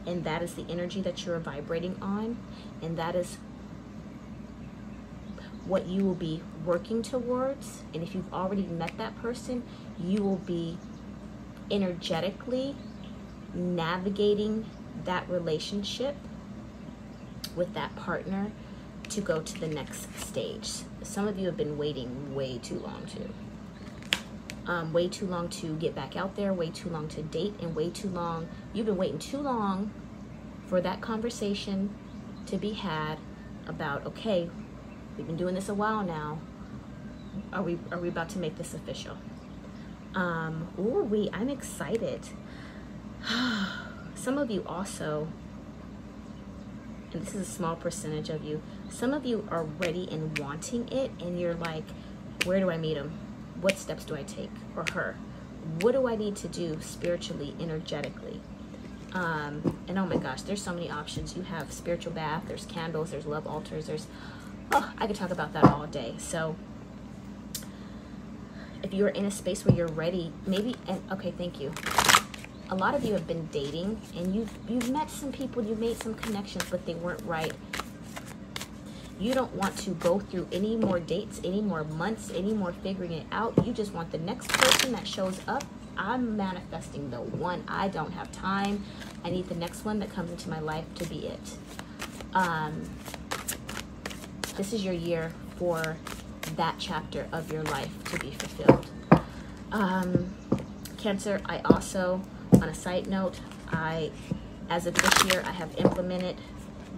And that is the energy that you're vibrating on, and that is what you will be working towards. And if you've already met that person, you will be energetically navigating that relationship with that partner to go to the next stage. Some of you have been waiting way too long too. way too long to get back out there, way too long to date, and way too long, you've been waiting too long for that conversation to be had about, okay, we've been doing this a while now. Are we about to make this official? I'm excited. Some of you also, and this is a small percentage of you, some of you are ready and wanting it, and you're like, where do I meet him? What steps do I take? Or her? What do I need to do spiritually, energetically? And oh my gosh, there's so many options. You have spiritual bath, there's candles, there's love altars, I could talk about that all day. So if you're in a space where you're ready, maybe, and okay, thank you. A lot of you have been dating, and you've met some people, you've made some connections, but they weren't right. You don't want to go through any more dates, any more months, any more figuring it out. You just want the next person that shows up. I'm manifesting the one. I don't have time. I need the next one that comes into my life to be it. This is your year for that chapter of your life to be fulfilled. Cancer, I also, on a side note, as of this year, I have implemented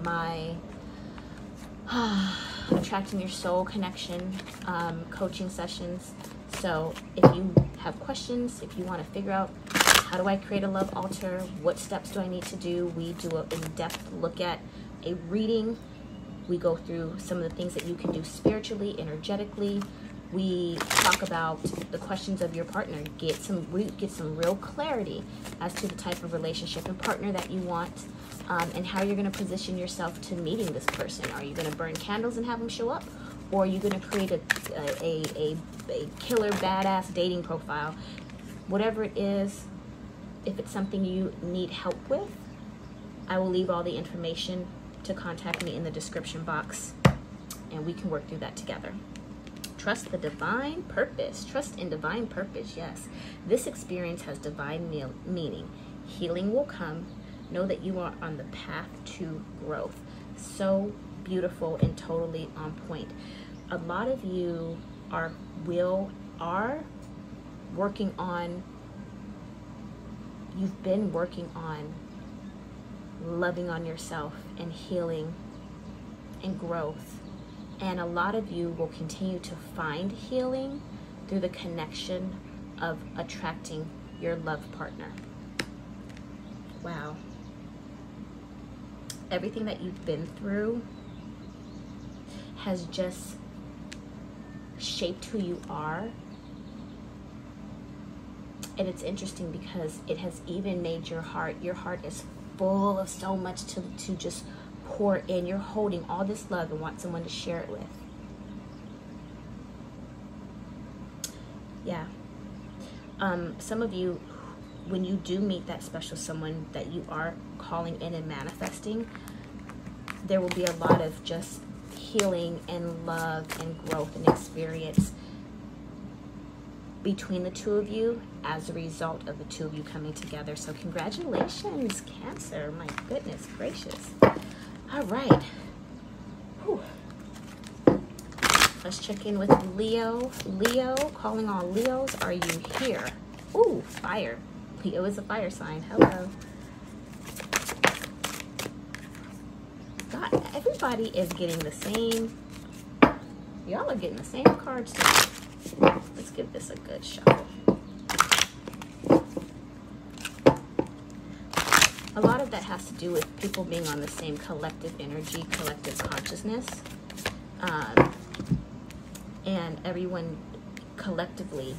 my attracting your soul connection coaching sessions. So if you have questions, if you want to figure out how do I create a love altar, what steps do I need to do, we do an in-depth look at a reading. We go through some of the things that you can do spiritually, energetically. We talk about the questions of your partner, get some real clarity as to the type of relationship and partner that you want, and how you're going to position yourself to meeting this person. Are you going to burn candles and have them show up? Or are you going to create a killer, badass dating profile? Whatever it is, if it's something you need help with, I will leave all the information to contact me in the description box, and we can work through that together. Trust the divine purpose. Trust in divine purpose, yes. This experience has divine meaning. Healing will come. Know that you are on the path to growth. So beautiful and totally on point. A lot of you are working on, you've been working on loving on yourself and healing and growth. And a lot of you will continue to find healing through the connection of attracting your love partner. Wow. Everything that you've been through has just shaped who you are. And it's interesting because it has even made your heart is full of so much to just pour in. You're holding all this love and want someone to share it with. Yeah. Some of you, when you do meet that special someone that you are calling in and manifesting, there will be a lot of just healing and love and growth and experience between the two of you as a result of the two of you coming together. So congratulations, Cancer. My goodness gracious. All right. Whew. Let's check in with Leo. Leo, calling all Leos. Are you here? Ooh, fire. Leo is a fire sign. Hello. God, everybody is getting the same. Y'all are getting the same cards today. Let's give this a good shuffle. A lot of that has to do with people being on the same collective energy, collective consciousness, and everyone collectively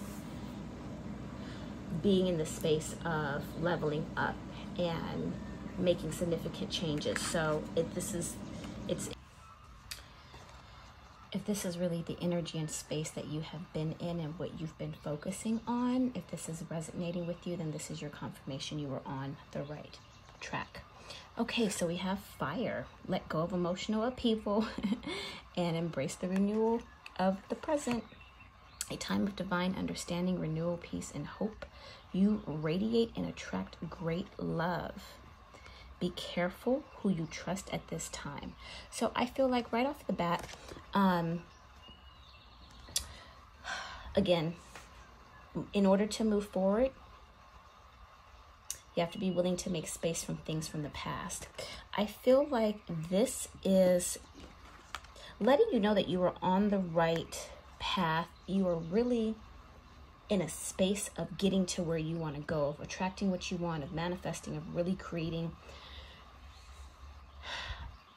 being in the space of leveling up and making significant changes. So if this is really the energy and space that you have been in and what you've been focusing on, if this is resonating with you, then this is your confirmation you were on the right track. Okay, so we have fire. Let go of emotional upheaval and embrace the renewal of the present. A time of divine understanding, renewal, peace, and hope. You radiate and attract great love. Be careful who you trust at this time. So I feel like right off the bat, again, in order to move forward, you have to be willing to make space from things from the past. I feel like this is letting you know that you are on the right path. You are really in a space of getting to where you want to go, of attracting what you want, of manifesting, of really creating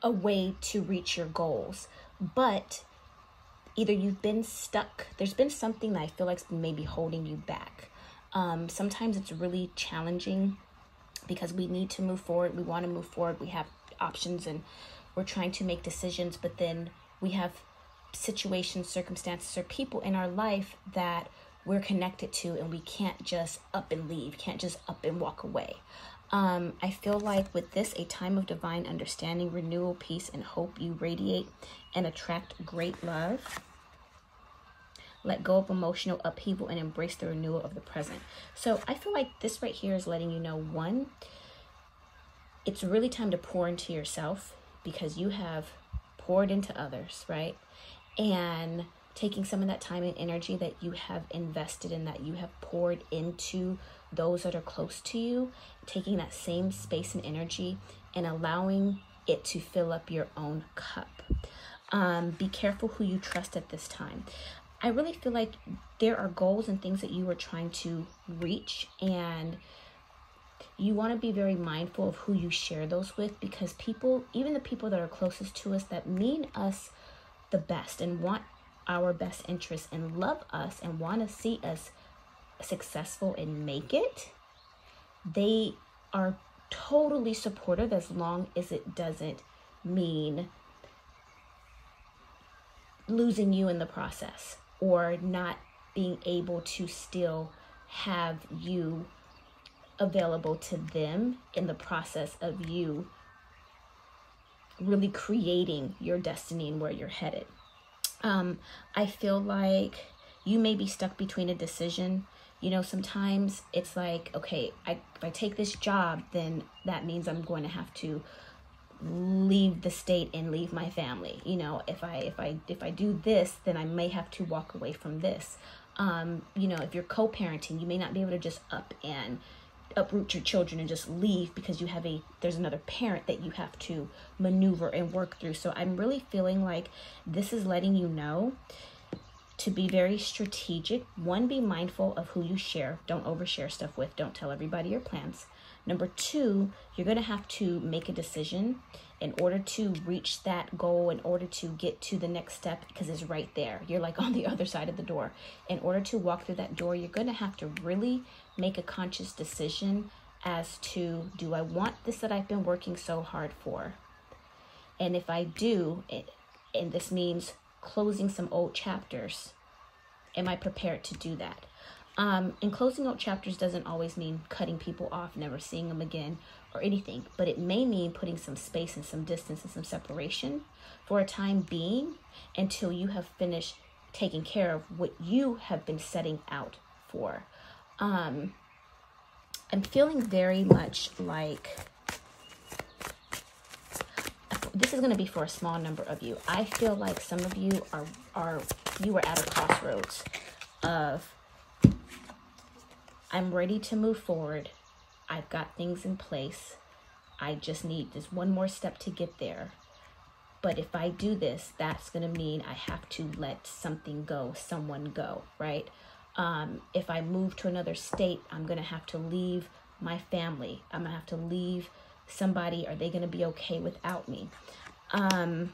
a way to reach your goals. But either you've been stuck, there's been something that I feel like maybe holding you back. Sometimes it's really challenging because we need to move forward. We want to move forward. We have options and we're trying to make decisions, but then we have situations, circumstances, or people in our life that we're connected to, and we can't just up and leave, can't just up and walk away. I feel like with this, a time of divine understanding, renewal, peace, and hope, you radiate and attract great love. Let go of emotional upheaval and embrace the renewal of the present. So I feel like this right here is letting you know, one, it's really time to pour into yourself because you have poured into others, right? And taking some of that time and energy that you have invested in, that you have poured into those that are close to you, taking that same space and energy and allowing it to fill up your own cup. Be careful who you trust at this time. I really feel like there are goals and things that you are trying to reach, and you want to be very mindful of who you share those with, because people, even the people that are closest to us that mean us the best and want our best interests and love us and want to see us successful and make it, they are totally supportive as long as it doesn't mean losing you in the process or not being able to still have you available to them in the process of you really creating your destiny and where you're headed. I feel like you may be stuck between a decision. You know, sometimes it's like, okay, if I take this job, then that means I'm going to have to leave the state and leave my family. You know, if I do this, then I may have to walk away from this. You know, if you're co-parenting, you may not be able to just uproot your children and just leave because there's another parent that you have to maneuver and work through. So I'm really feeling like this is letting you know to be very strategic. One, be mindful of who you share. Don't overshare stuff with. Don't tell everybody your plans. Number two, you're going to have to make a decision in order to reach that goal, in order to get to the next step, because it's right there. You're like on the other side of the door. In order to walk through that door, you're going to have to really make a conscious decision as to, do I want this that I've been working so hard for? And if I do, and this means closing some old chapters, am I prepared to do that? And closing out chapters doesn't always mean cutting people off, never seeing them again or anything, but it may mean putting some space and some distance and some separation for a time being until you have finished taking care of what you have been setting out for. I'm feeling very much like this is going to be for a small number of you. I feel like some of you are at a crossroads of, I'm ready to move forward. I've got things in place. I just need this one more step to get there. But if I do this, that's going to mean I have to let something go, someone go, right? If I move to another state, I'm going to have to leave my family. I'm going to have to leave somebody. Are they going to be okay without me? And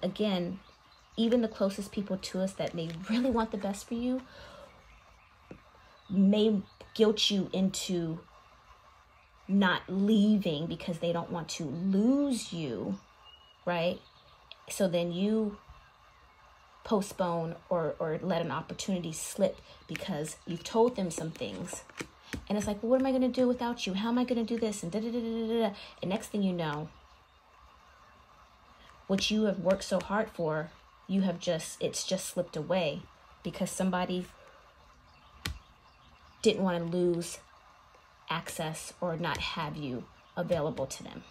again, even the closest people to us that may really want the best for you may guilt you into not leaving because they don't want to lose you, right? So then you postpone or let an opportunity slip because you've told them some things. And it's like, well, what am I going to do without you? How am I going to do this? And da-da-da-da-da-da. And next thing you know, what you have worked so hard for, it's just slipped away because somebody didn't want to lose access or not have you available to them.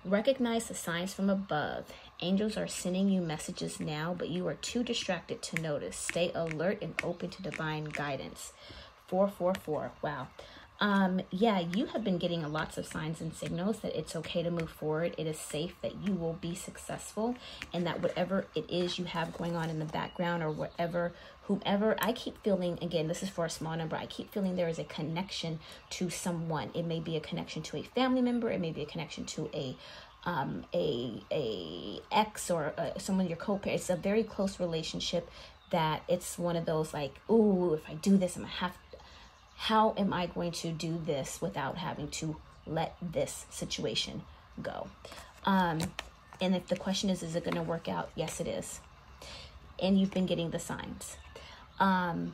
Recognize the signs from above. Angels are sending you messages now, but you are too distracted to notice. Stay alert and open to divine guidance. 444. Wow. Yeah, you have been getting lots of signs and signals that it's okay to move forward. It is safe, that you will be successful, and that whatever it is you have going on in the background, or whatever, whomever, I keep feeling, again, this is for a small number, I keep feeling there is a connection to someone. It may be a connection to a family member. It may be a connection to a ex, or someone your co-parent. It's a very close relationship that it's one of those like, ooh, if I do this, I'm gonna have, how am I going to do this without having to let this situation go? And if the question is it going to work out? Yes, it is. And you've been getting the signs. Try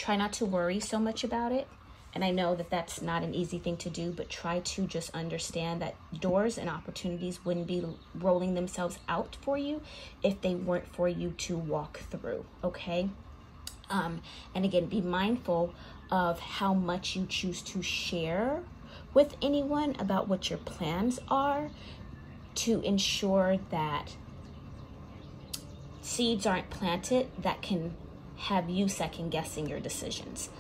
not to worry so much about it. And I know that that's not an easy thing to do, but try to just understand that doors and opportunities wouldn't be rolling themselves out for you if they weren't for you to walk through, okay? And again, be mindful of how much you choose to share with anyone about what your plans are, to ensure that seeds aren't planted that can have you second guessing your decisions.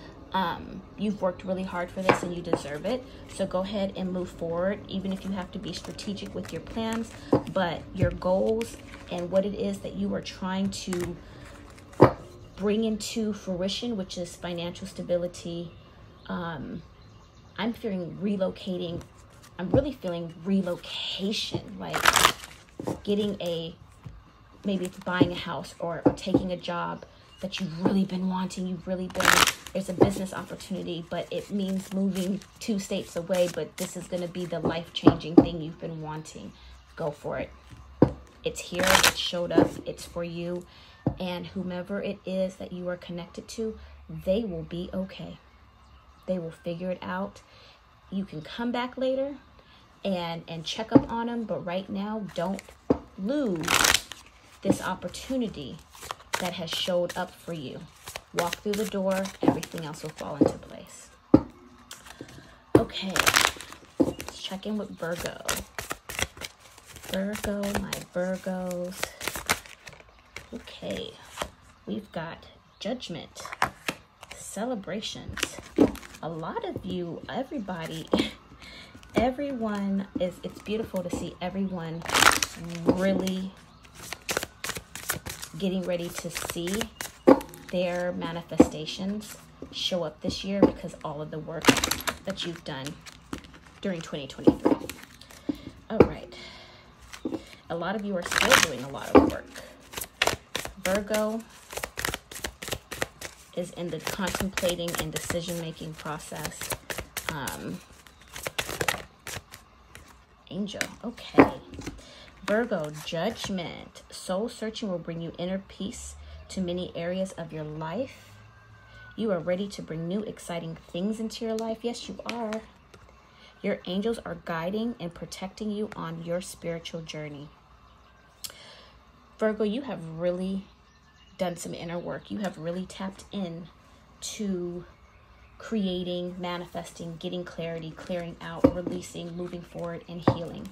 You've worked really hard for this and you deserve it. So go ahead and move forward, even if you have to be strategic with your plans, but your goals and what it is that you are trying to bring into fruition, which is financial stability. I'm feeling relocating. I'm really feeling relocation, like getting maybe it's buying a house, or taking a job that you've really been wanting. There's a business opportunity, but it means moving 2 states away, but this is going to be the life-changing thing you've been wanting. Go for it. It's here. It showed up. It's for you. And whomever it is that you are connected to, they will be okay. They will figure it out. You can come back later and check up on them, but right now, don't lose this opportunity that has showed up for you. Walk through the door, everything else will fall into place. Okay, let's check in with Virgo. Virgo, my Virgos. Okay, we've got judgment, celebrations. A lot of you, everybody, everyone is, it's beautiful to see everyone really getting ready to see their manifestations show up this year, because all of the work that you've done during 2023. All right. A lot of you are still doing a lot of work. Virgo is in the contemplating and decision-making process. Angel, okay. Virgo, judgment. Soul searching will bring you inner peace to many areas of your life. You are ready to bring new, exciting things into your life. Yes, you are. Your angels are guiding and protecting you on your spiritual journey. Virgo, you have really done some inner work. You have really tapped in to creating, manifesting, getting clarity, clearing out, releasing, moving forward, and healing.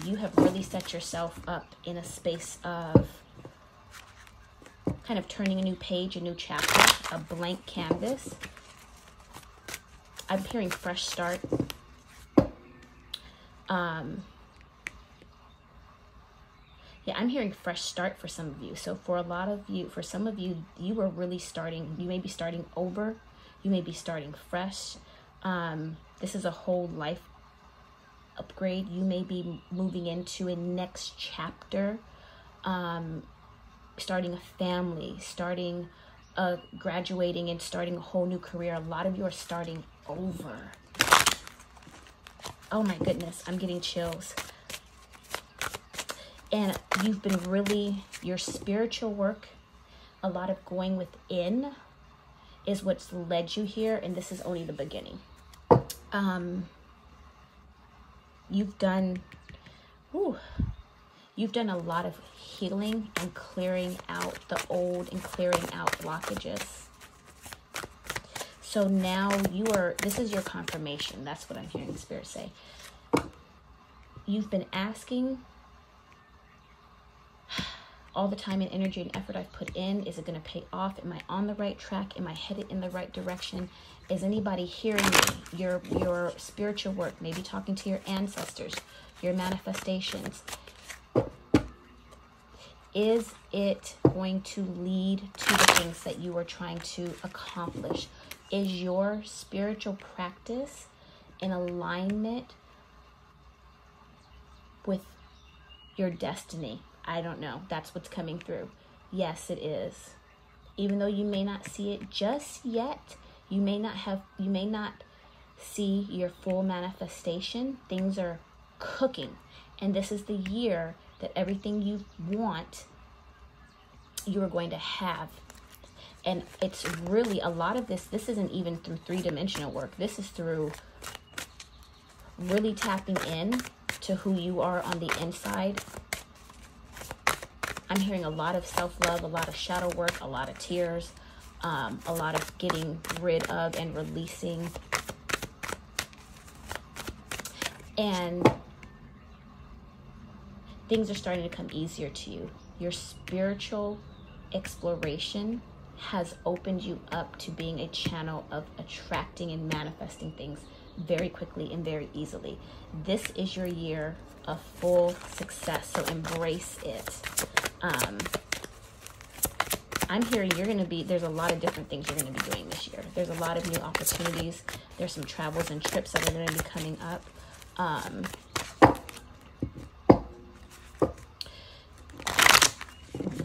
You have really set yourself up in a space of kind of turning a new page, a new chapter, a blank canvas. I'm hearing fresh start. Yeah, I'm hearing fresh start for some of you. So for a lot of you, for some of you, you are really starting, you may be starting over. You may be starting fresh. This is a whole life upgrade. You may be moving into a next chapter, starting a family, starting graduating and starting a whole new career. A lot of you are starting over. Oh my goodness, I'm getting chills. And you've been really, your spiritual work, a lot of going within is what's led you here, and this is only the beginning. You've done a lot of healing and clearing out the old and clearing out blockages. So now this is your confirmation. That's what I'm hearing Spirit say. you've been asking all the time and energy and effort I've put in, is it going to pay off? Am I on the right track? Am I headed in the right direction? Is anybody hearing me? Your spiritual work, maybe talking to your ancestors, your manifestations. Is it going to lead to the things that you are trying to accomplish? Is your spiritual practice in alignment with your destiny? I don't know. That's what's coming through. Yes, it is. Even though you may not see it just yet, you may not see your full manifestation. Things are cooking. And this is the year that everything you want, you are going to have. And it's really a lot of this isn't even through three-dimensional work. This is through really tapping in to who you are on the inside. I'm hearing a lot of self-love, a lot of shadow work, a lot of tears, a lot of getting rid of and releasing. And things are starting to come easier to you. Your spiritual exploration has opened you up to being a channel of attracting and manifesting things very quickly and very easily. This is your year of full success, so embrace it. I'm hearing there's a lot of different things you're going to be doing this year. There's a lot of new opportunities. There's some travels and trips that are going to be coming up.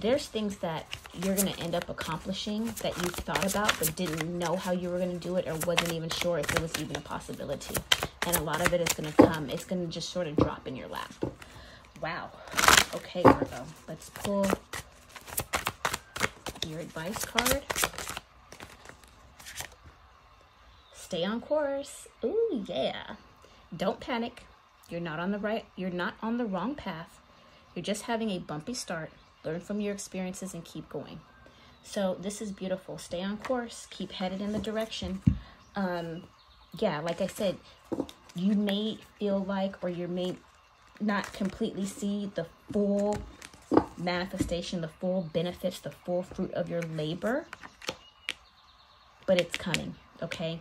There's things that you're going to end up accomplishing that you thought about but didn't know how you were going to do it, or wasn't even sure if it was even a possibility. And a lot of it is going to come. It's going to just sort of drop in your lap. Wow. Okay, Virgo. Let's pull your advice card. Stay on course. Ooh, yeah. Don't panic. You're not on the wrong path. You're just having a bumpy start. Learn from your experiences and keep going. So this is beautiful. Stay on course. Keep headed in the direction. Yeah, like I said, you may feel like, or you may not completely see the full manifestation, the full benefits, the full fruit of your labor, but it's coming, okay?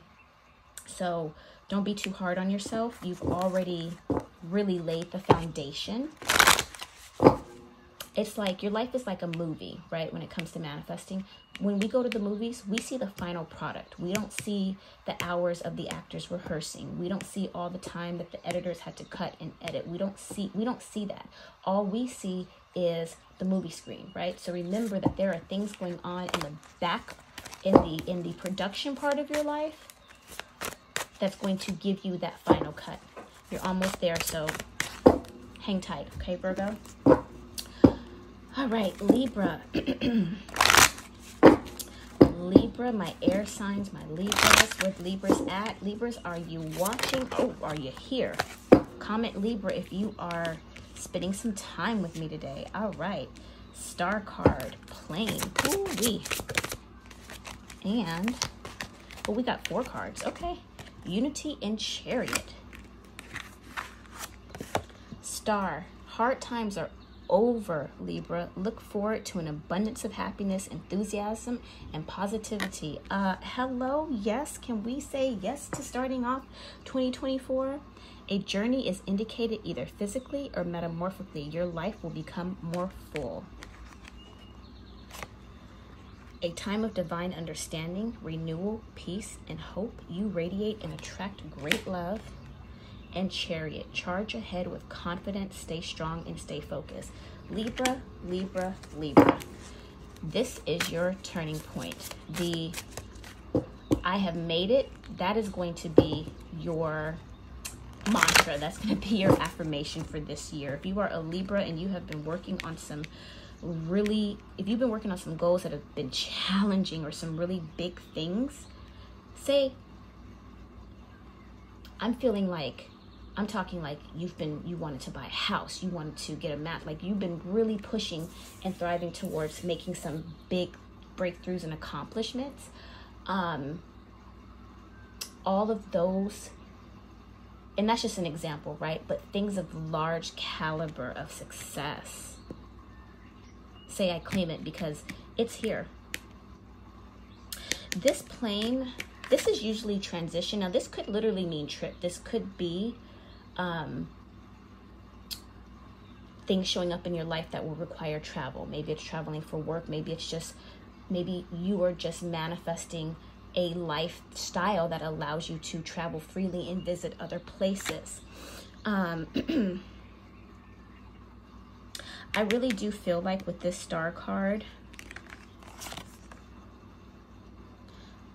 So don't be too hard on yourself. You've already really laid the foundation. It's like your life is like a movie, right? When it comes to manifesting, when we go to the movies, we see the final product. We don't see the hours of the actors rehearsing. We don't see all the time that the editors had to cut and edit. We don't see that. All we see is the movie screen, right? So remember that there are things going on in the back, in the production part of your life, that's going to give you that final cut. You're almost there, so hang tight, okay, Virgo? All right, Libra. Libra, my air signs, my Libras. Where Libras at? Libras, are you watching? Oh, are you here? Comment Libra if you are spending some time with me today. All right. Star card, plane. Ooh-wee. And, well, we got 4 cards. Okay. Unity and Chariot. Star, hard times are over, Libra. Look forward to an abundance of happiness, enthusiasm, and positivity. Hello, yes. Can we say yes to starting off 2024? A journey is indicated either physically or metamorphically. Your life will become more full. A time of divine understanding, renewal, peace, and hope. You radiate and attract great love. And Chariot, charge ahead with confidence, stay strong, and stay focused. Libra, Libra, Libra. This is your turning point. I have made it. That is going to be your mantra. That's going to be your affirmation for this year. If you are a Libra and you have been working on some if you've been working on some goals that have been challenging or some really big things, say, I'm talking like you wanted to buy a house, you wanted to get a mat, like you've been really pushing and thriving towards making some big breakthroughs and accomplishments. All of those and that's just an example, right? But things of large caliber of success. Say I claim it because it's here. This plane, this is usually transition. Now, this could literally mean trip. This could be things showing up in your life that will require travel. Maybe it's traveling for work. Maybe it's just, maybe you are just manifesting a lifestyle that allows you to travel freely and visit other places. I really do feel like with this star card,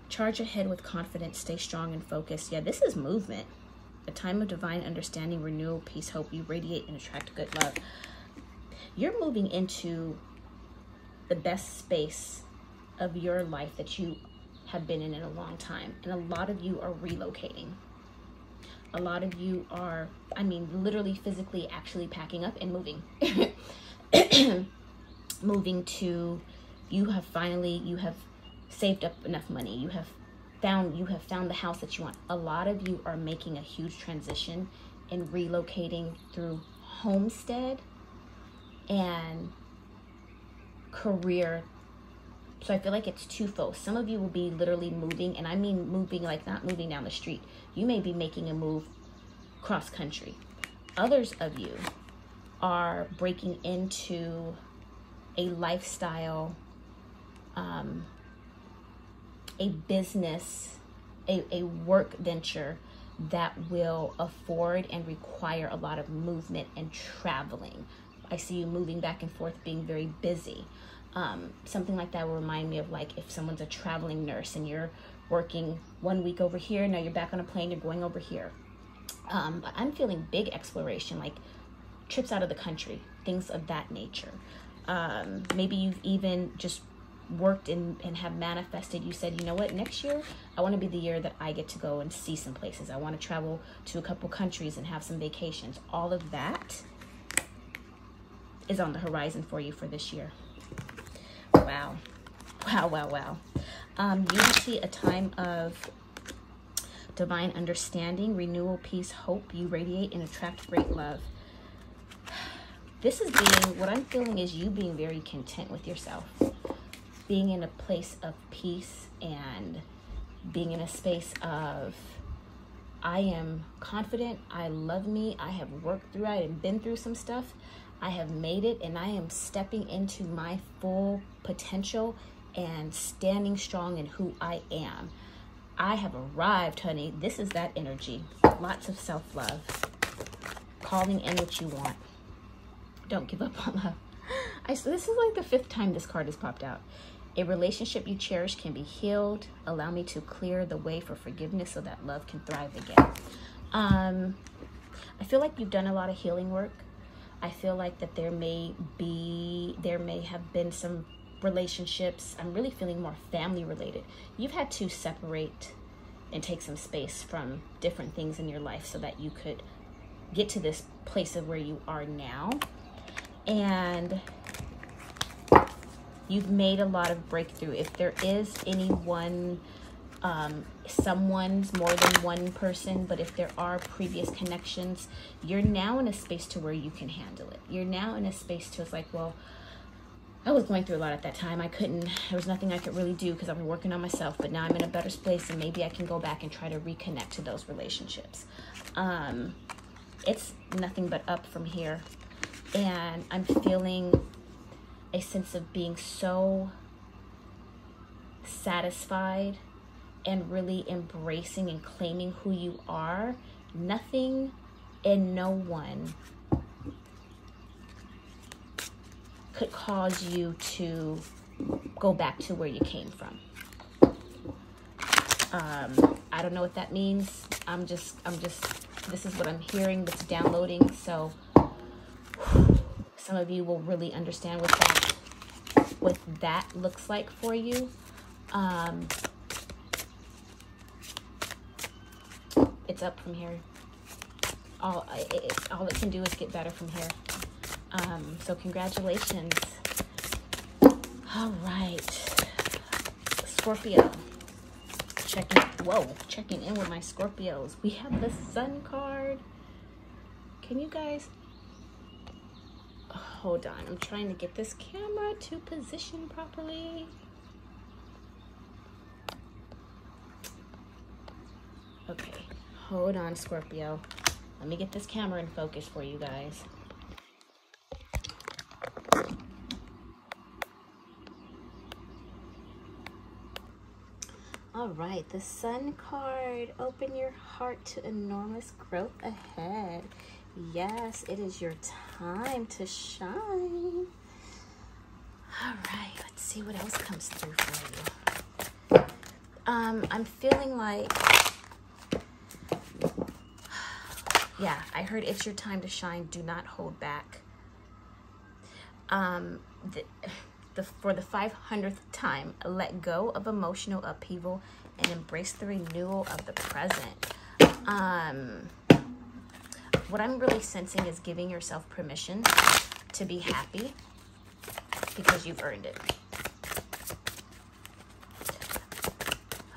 charge ahead with confidence, stay strong and focused. Yeah, this is movement. A time of divine understanding, renewal, peace, hope. You radiate and attract good love. You're moving into the best space of your life that you have been in a long time. And a lot of you are relocating. A lot of you are, I mean, literally physically actually packing up and moving. Moving to, you have saved up enough money. You have found the house that you want. A lot of you are making a huge transition and relocating through homestead and career. So I feel like it's twofold. Some of you will be literally moving, and I mean moving like not moving down the street. You may be making a move cross country. Others of you are breaking into a lifestyle, a business, a work venture that will afford and require a lot of movement and traveling. I see you moving back and forth, being very busy. Something like that will remind me of like if someone's a traveling nurse and you're working 1 week over here, now you're back on a plane, you're going over here. But I'm feeling big exploration, like trips out of the country, things of that nature. Maybe you've even just worked and have manifested. You said, you know what, next year I want to be the year that I get to go and see some places. I want to travel to a couple countries and have some vacations. All of that is on the horizon for you for this year. Wow. Wow, wow, wow. Unity, a time of divine understanding, renewal, peace, hope. You radiate and attract great love. This is being, what I'm feeling is you being very content with yourself. Being in a place of peace and being in a space of, I am confident, I love me, I have worked through it and been through some stuff. I have made it and I am stepping into my full potential and standing strong in who I am. I have arrived, honey. This is that energy. Lots of self-love. Calling in what you want. Don't give up on love. This is like the 5th time this card has popped out. A relationship you cherish can be healed. Allow me to clear the way for forgiveness so that love can thrive again. I feel like you've done a lot of healing work. I feel like that there may have been some relationships. I'm really feeling more family related. You've had to separate and take some space from different things in your life so that you could get to this place of where you are now. And you've made a lot of breakthrough. If there is anyone, someone's more than one person, but if there are previous connections, you're now in a space to where you can handle it. You're now in a space to, it's like, well, I was going through a lot at that time. There was nothing I could really do because I've been working on myself, but now I'm in a better place and maybe I can go back and try to reconnect to those relationships. It's nothing but up from here. And I'm feeling a sense of being so satisfied and really embracing and claiming who you are. Nothing and no one could cause you to go back to where you came from. I don't know what that means. I'm just, this is what I'm hearing that's downloading. So some of you will really understand what that looks like for you. It's up from here. All it can do is get better from here. So congratulations. All right. Scorpio. checking in with my Scorpios. We have the Sun card. Can you guys hold on? I'm trying to get this camera to position properly. Okay, hold on, Scorpio. Let me get this camera in focus for you guys. All right, the Sun card. Open your heart to enormous growth ahead. Yes, it is your time to shine. All right, let's see what else comes through for you. I'm feeling like, yeah, I heard it's your time to shine. Do not hold back. For the 500th time, let go of emotional upheaval and embrace the renewal of the present. What I'm really sensing is giving yourself permission to be happy because you've earned it.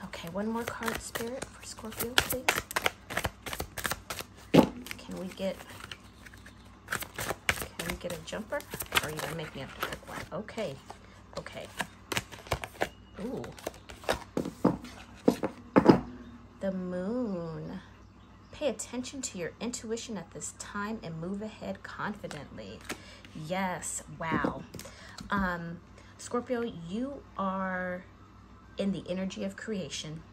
Okay, one more card, Spirit, for Scorpio, please. Can we get a jumper? Or are you gonna make me have to pick one? Okay. Ooh. The Moon. Pay attention to your intuition at this time and move ahead confidently. Yes, wow. Scorpio, you are in the energy of creation.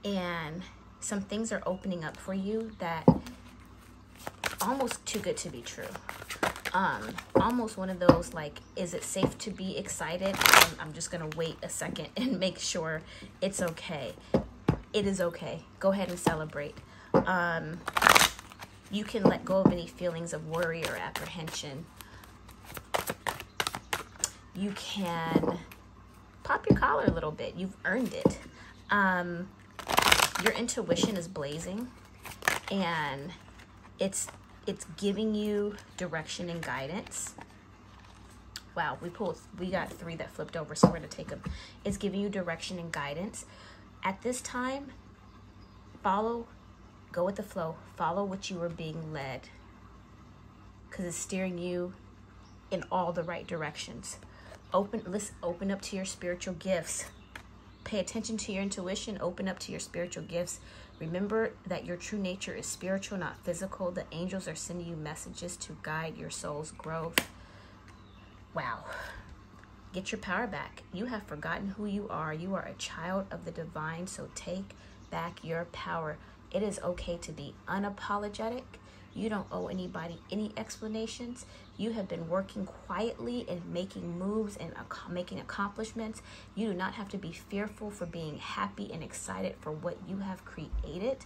And some things are opening up for you that almost too good to be true. Almost one of those, like, is it safe to be excited? I'm just gonna wait a second and make sure it's okay. It is okay. Go ahead and celebrate. You can let go of any feelings of worry or apprehension. You can pop your collar a little bit. You've earned it. Your intuition is blazing, and it's giving you direction and guidance. Wow, we got 3 that flipped over, so we're gonna take them. It's giving you direction and guidance. At this time, go with the flow. Follow what you are being led, because it's steering you in all the right directions. Open up to your spiritual gifts. Pay attention to your intuition. Open up to your spiritual gifts. Remember that your true nature is spiritual, not physical. The angels are sending you messages to guide your soul's growth. Wow. Get your power back. You have forgotten who you are. You are a child of the divine, so take back your power. It is okay to be unapologetic. You don't owe anybody any explanations. You have been working quietly and making moves and making accomplishments. You do not have to be fearful for being happy and excited for what you have created.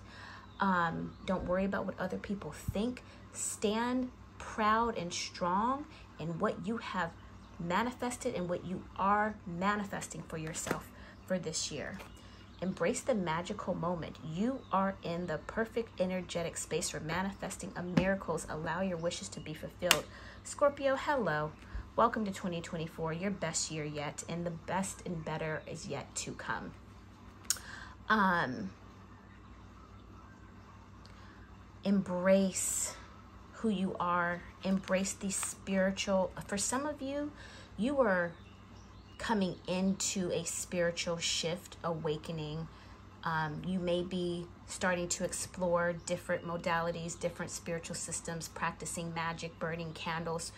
Don't worry about what other people think. Stand proud and strong in what you have manifested and what you are manifesting for yourself for this year. Embrace the magical moment. You are in the perfect energetic space for manifesting miracles. Allow your wishes to be fulfilled. Scorpio, hello. Welcome to 2024, your best year yet, and the best and better is yet to come. Embrace who you are. Embrace the spiritual. For some of you, you are coming into a spiritual shift, awakening. You may be starting to explore different modalities, different spiritual systems, practicing magic, burning candles,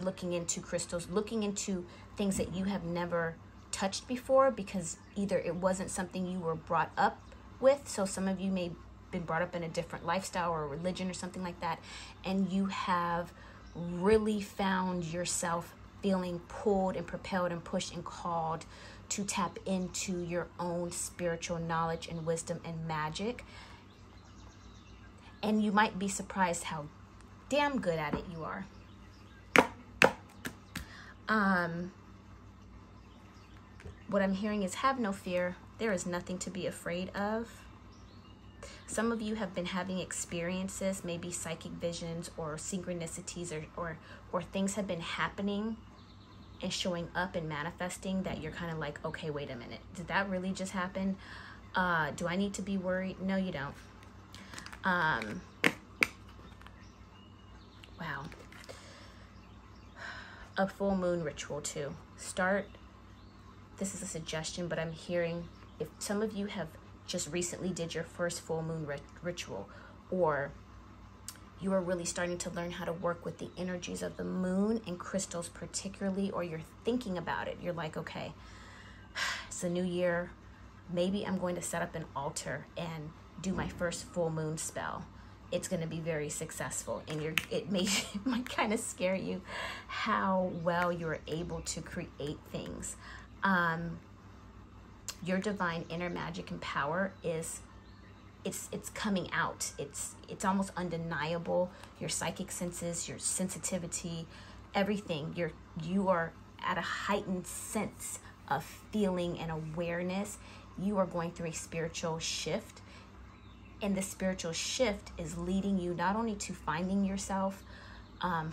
looking into crystals, looking into things that you have never touched before, because either it wasn't something you were brought up with. So some of you may have been brought up in a different lifestyle or religion or something like that, and you have really found yourself feeling pulled and propelled and pushed and called to tap into your own spiritual knowledge and wisdom and magic. And you might be surprised how damn good at it you are. What I'm hearing is have no fear. There is nothing to be afraid of. Some of you have been having experiences, maybe psychic visions or synchronicities, or things have been happening and showing up and manifesting that you're kind of like, okay, wait a minute, did that really just happen? Do I need to be worried? No, you don't. Wow. A full moon ritual too. Start, this is a suggestion, but I'm hearing if some of you have just recently did your first full moon ritual, or you are really starting to learn how to work with the energies of the moon and crystals particularly, or you're thinking about it. You're like, okay, it's a new year. Maybe I'm going to set up an altar and do my first full moon spell. It's going to be very successful, and it might kind of scare you how well you're able to create things. Your divine inner magic and power is it's coming out. It's almost undeniable. Your psychic senses, your sensitivity, everything. You are at a heightened sense of feeling and awareness. You are going through a spiritual shift. And the spiritual shift is leading you not only to finding yourself,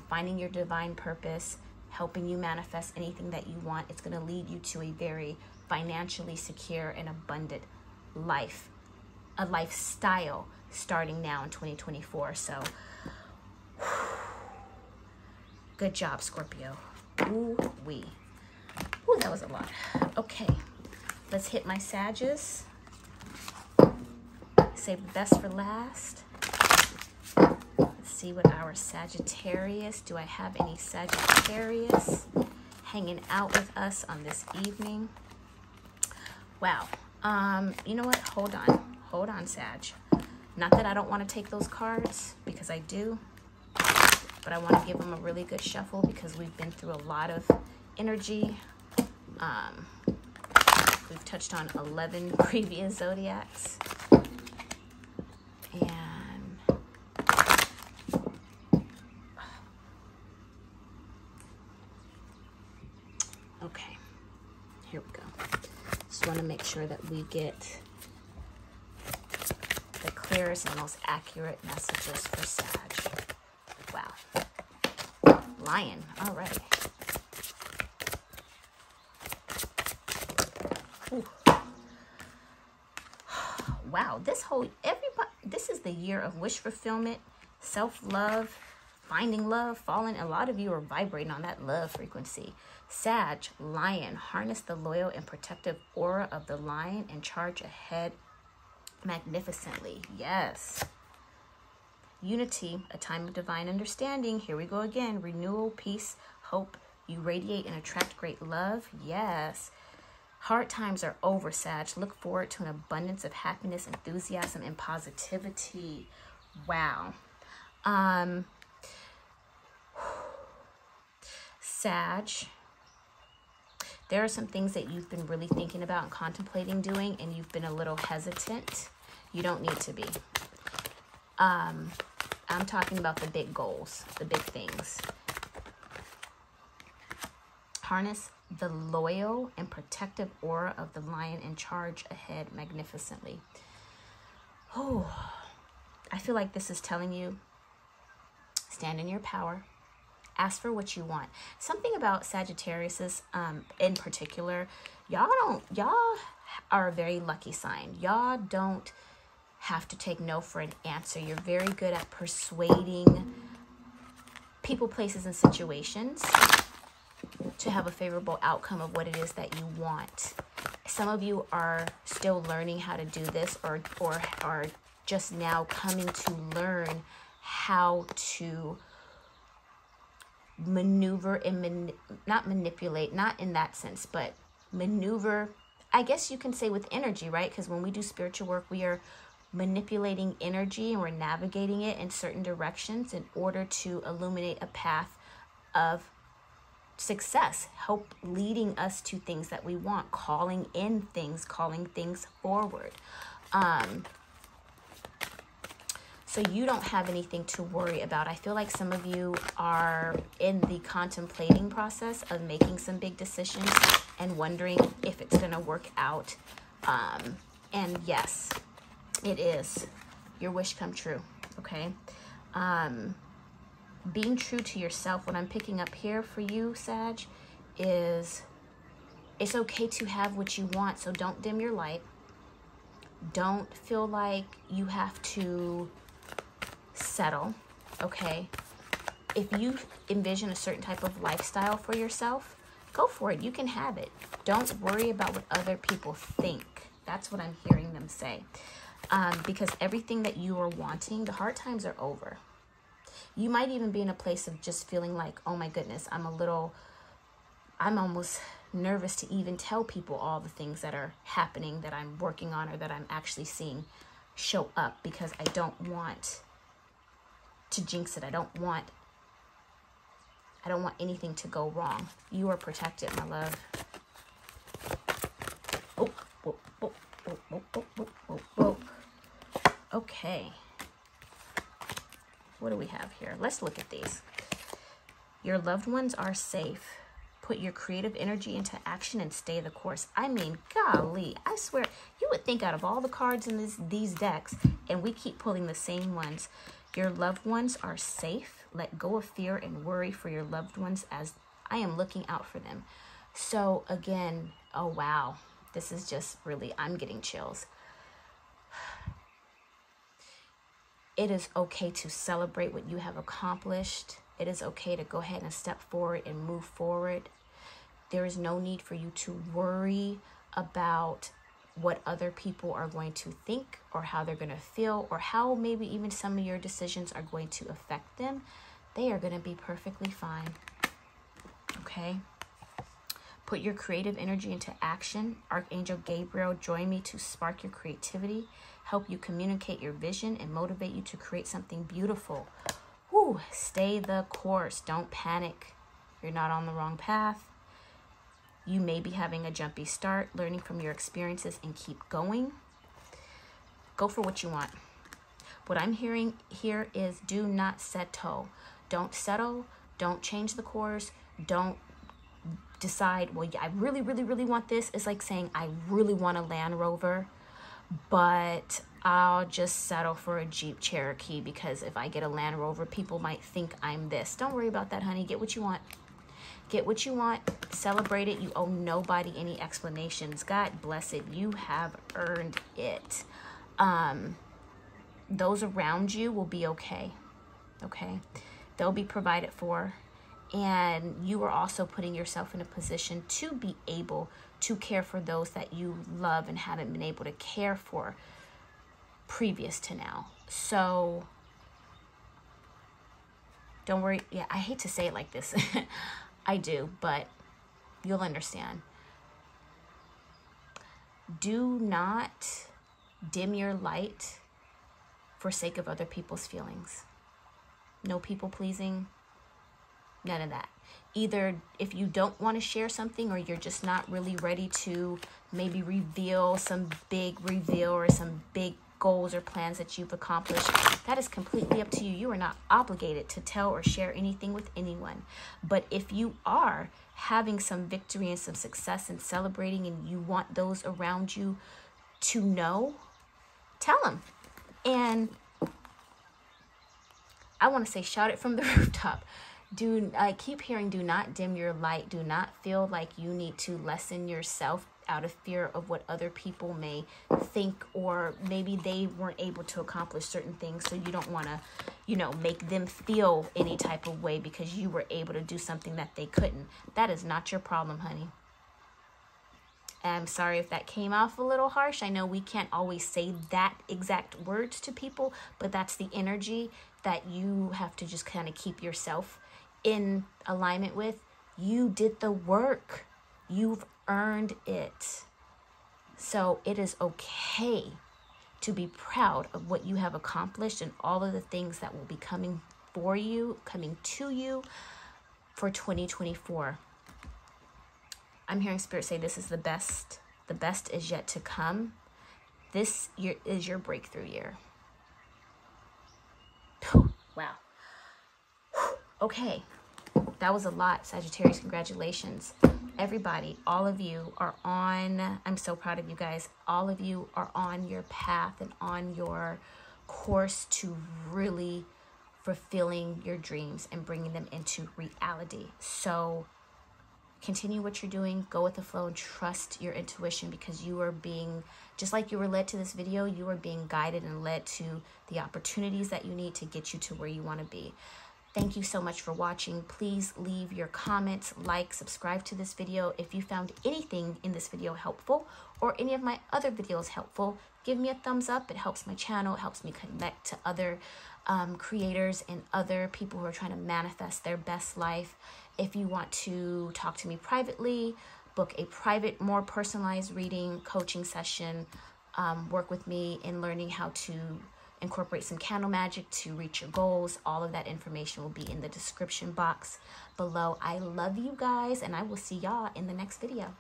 finding your divine purpose, helping you manifest anything that you want. It's going to lead you to a very financially secure and abundant life, a lifestyle starting now in 2024. So, good job, Scorpio. Ooh-wee. Ooh, that was a lot. Okay, let's hit my Sages. Save the best for last. Let's see what our Sagittarius, do I have any Sagittarius hanging out with us on this evening? Wow. You know what? Hold on, Sag. Not that I don't want to take those cards, because I do, but I want to give them a really good shuffle because we've been through a lot of energy. We've touched on 11 previous zodiacs. And okay, here we go. Just want to make sure that we get the clearest and most accurate messages for Sag. Wow. Lion. All right. Ooh. Wow, this is the year of wish fulfillment, self-love, finding love, falling. A lot of you are vibrating on that love frequency. Sag, Lion, harness the loyal and protective aura of the lion and charge ahead magnificently. Yes. Unity, a time of divine understanding. Here we go again. Renewal, peace, hope. You radiate and attract great love. Yes. Hard times are over, Sag. Look forward to an abundance of happiness, enthusiasm, and positivity. Wow. Sag, there are some things that you've been really thinking about and contemplating doing, and you've been a little hesitant. You don't need to be. I'm talking about the big goals, the big things. Harness the loyal and protective aura of the lion and charge ahead magnificently. Oh, I feel like this is telling you, stand in your power, ask for what you want. Something about Sagittarius in particular, y'all are a very lucky sign. Y'all don't have to take no for an answer. You're very good at persuading people, places, and situations to have a favorable outcome of what it is that you want. Some of you are still learning how to do this, or are just now coming to learn how to maneuver and not manipulate, not in that sense, but maneuver, I guess you can say, with energy, right? Because when we do spiritual work, we are manipulating energy and we're navigating it in certain directions in order to illuminate a path of success, help leading us to things that we want, calling in things, calling things forward. So you don't have anything to worry about. I feel like some of you are in the contemplating process of making some big decisions and wondering if it's going to work out. And yes, it is. Your wish come true, okay? Being true to yourself, what I'm picking up here for you, Sag, is it's okay to have what you want, so don't dim your light. Don't feel like you have to settle, okay? If you envision a certain type of lifestyle for yourself, go for it. You can have it. Don't worry about what other people think. That's what I'm hearing them say. Because everything that you are wanting, the hard times are over. You might even be in a place of just feeling like, oh my goodness, I'm almost nervous to even tell people all the things that are happening, that I'm working on, or that I'm actually seeing show up, because I don't want to jinx it. I don't want anything to go wrong. You are protected, my love. Oh, whoa, whoa, whoa, whoa, whoa, whoa, whoa, whoa. Okay. What do we have here? Let's look at these. Your loved ones are safe. Put your creative energy into action and stay the course. I mean, golly, I swear, you would think out of all the cards in these decks, and we keep pulling the same ones. Your loved ones are safe. Let go of fear and worry for your loved ones, as I am looking out for them. So again, oh wow, this is just really, I'm getting chills. It is okay to celebrate what you have accomplished. It is okay to go ahead and step forward and move forward. There is no need for you to worry about what other people are going to think, or how they're going to feel, or how maybe even some of your decisions are going to affect them. They are going to be perfectly fine. Okay? Put your creative energy into action. Archangel Gabriel, join me to spark your creativity, help you communicate your vision, and motivate you to create something beautiful. Whew, stay the course. Don't panic. You're not on the wrong path. You may be having a jumpy start, learning from your experiences, and keep going. Go for what you want. What I'm hearing here is do not settle. Don't settle. Don't change the course. Don't decide, well, I really, really, really want this. It's like saying, I really want a Land Rover, but I'll just settle for a Jeep Cherokee, because if I get a Land Rover, people might think I'm this. Don't worry about that, honey. Get what you want. Get what you want. Celebrate it. You owe nobody any explanations. God bless it. You have earned it. Those around you will be okay. Okay? They'll be provided for. And you are also putting yourself in a position to be able to care for those that you love and haven't been able to care for previous to now. So don't worry. Yeah, I hate to say it like this. I do, but you'll understand. Do not dim your light for sake of other people's feelings. No people pleasing. None of that. Either if you don't want to share something, or you're just not really ready to maybe reveal some big reveal or some big goals or plans that you've accomplished, that is completely up to you. You are not obligated to tell or share anything with anyone. But if you are having some victory and some success and celebrating, and you want those around you to know, tell them. And I want to say, shout it from the rooftop. I keep hearing, do not dim your light. Do not feel like you need to lessen yourself out of fear of what other people may think, or maybe they weren't able to accomplish certain things, so you don't want to, make them feel any type of way because you were able to do something that they couldn't. That is not your problem, honey. I'm sorry if that came off a little harsh. I know we can't always say that exact words to people, but that's the energy that you have to just kind of keep yourself in alignment with. You did the work. You've earned it. So it is okay to be proud of what you have accomplished and all of the things that will be coming to you for 2024. I'm hearing Spirit say this is the best. The best is yet to come. This year is your breakthrough year. Wow. Okay. That was a lot, Sagittarius. Congratulations. Everybody, all of you are on, I'm so proud of you guys. All of you are on your path and on your course to really fulfilling your dreams and bringing them into reality. So Continue what you're doing, go with the flow, and trust your intuition, because you are being, just like you were led to this video, you are being guided and led to the opportunities that you need to get you to where you want to be. Thank you so much for watching. Please leave your comments, like, subscribe to this video. If you found anything in this video helpful or any of my other videos helpful, give me a thumbs up. It helps my channel. It helps me connect to other creators and other people who are trying to manifest their best life. If you want to talk to me privately, book a private, more personalized reading, coaching session, work with me in learning how to incorporate some candle magic to reach your goals, all of that information will be in the description box below. I love you guys, and I will see y'all in the next video.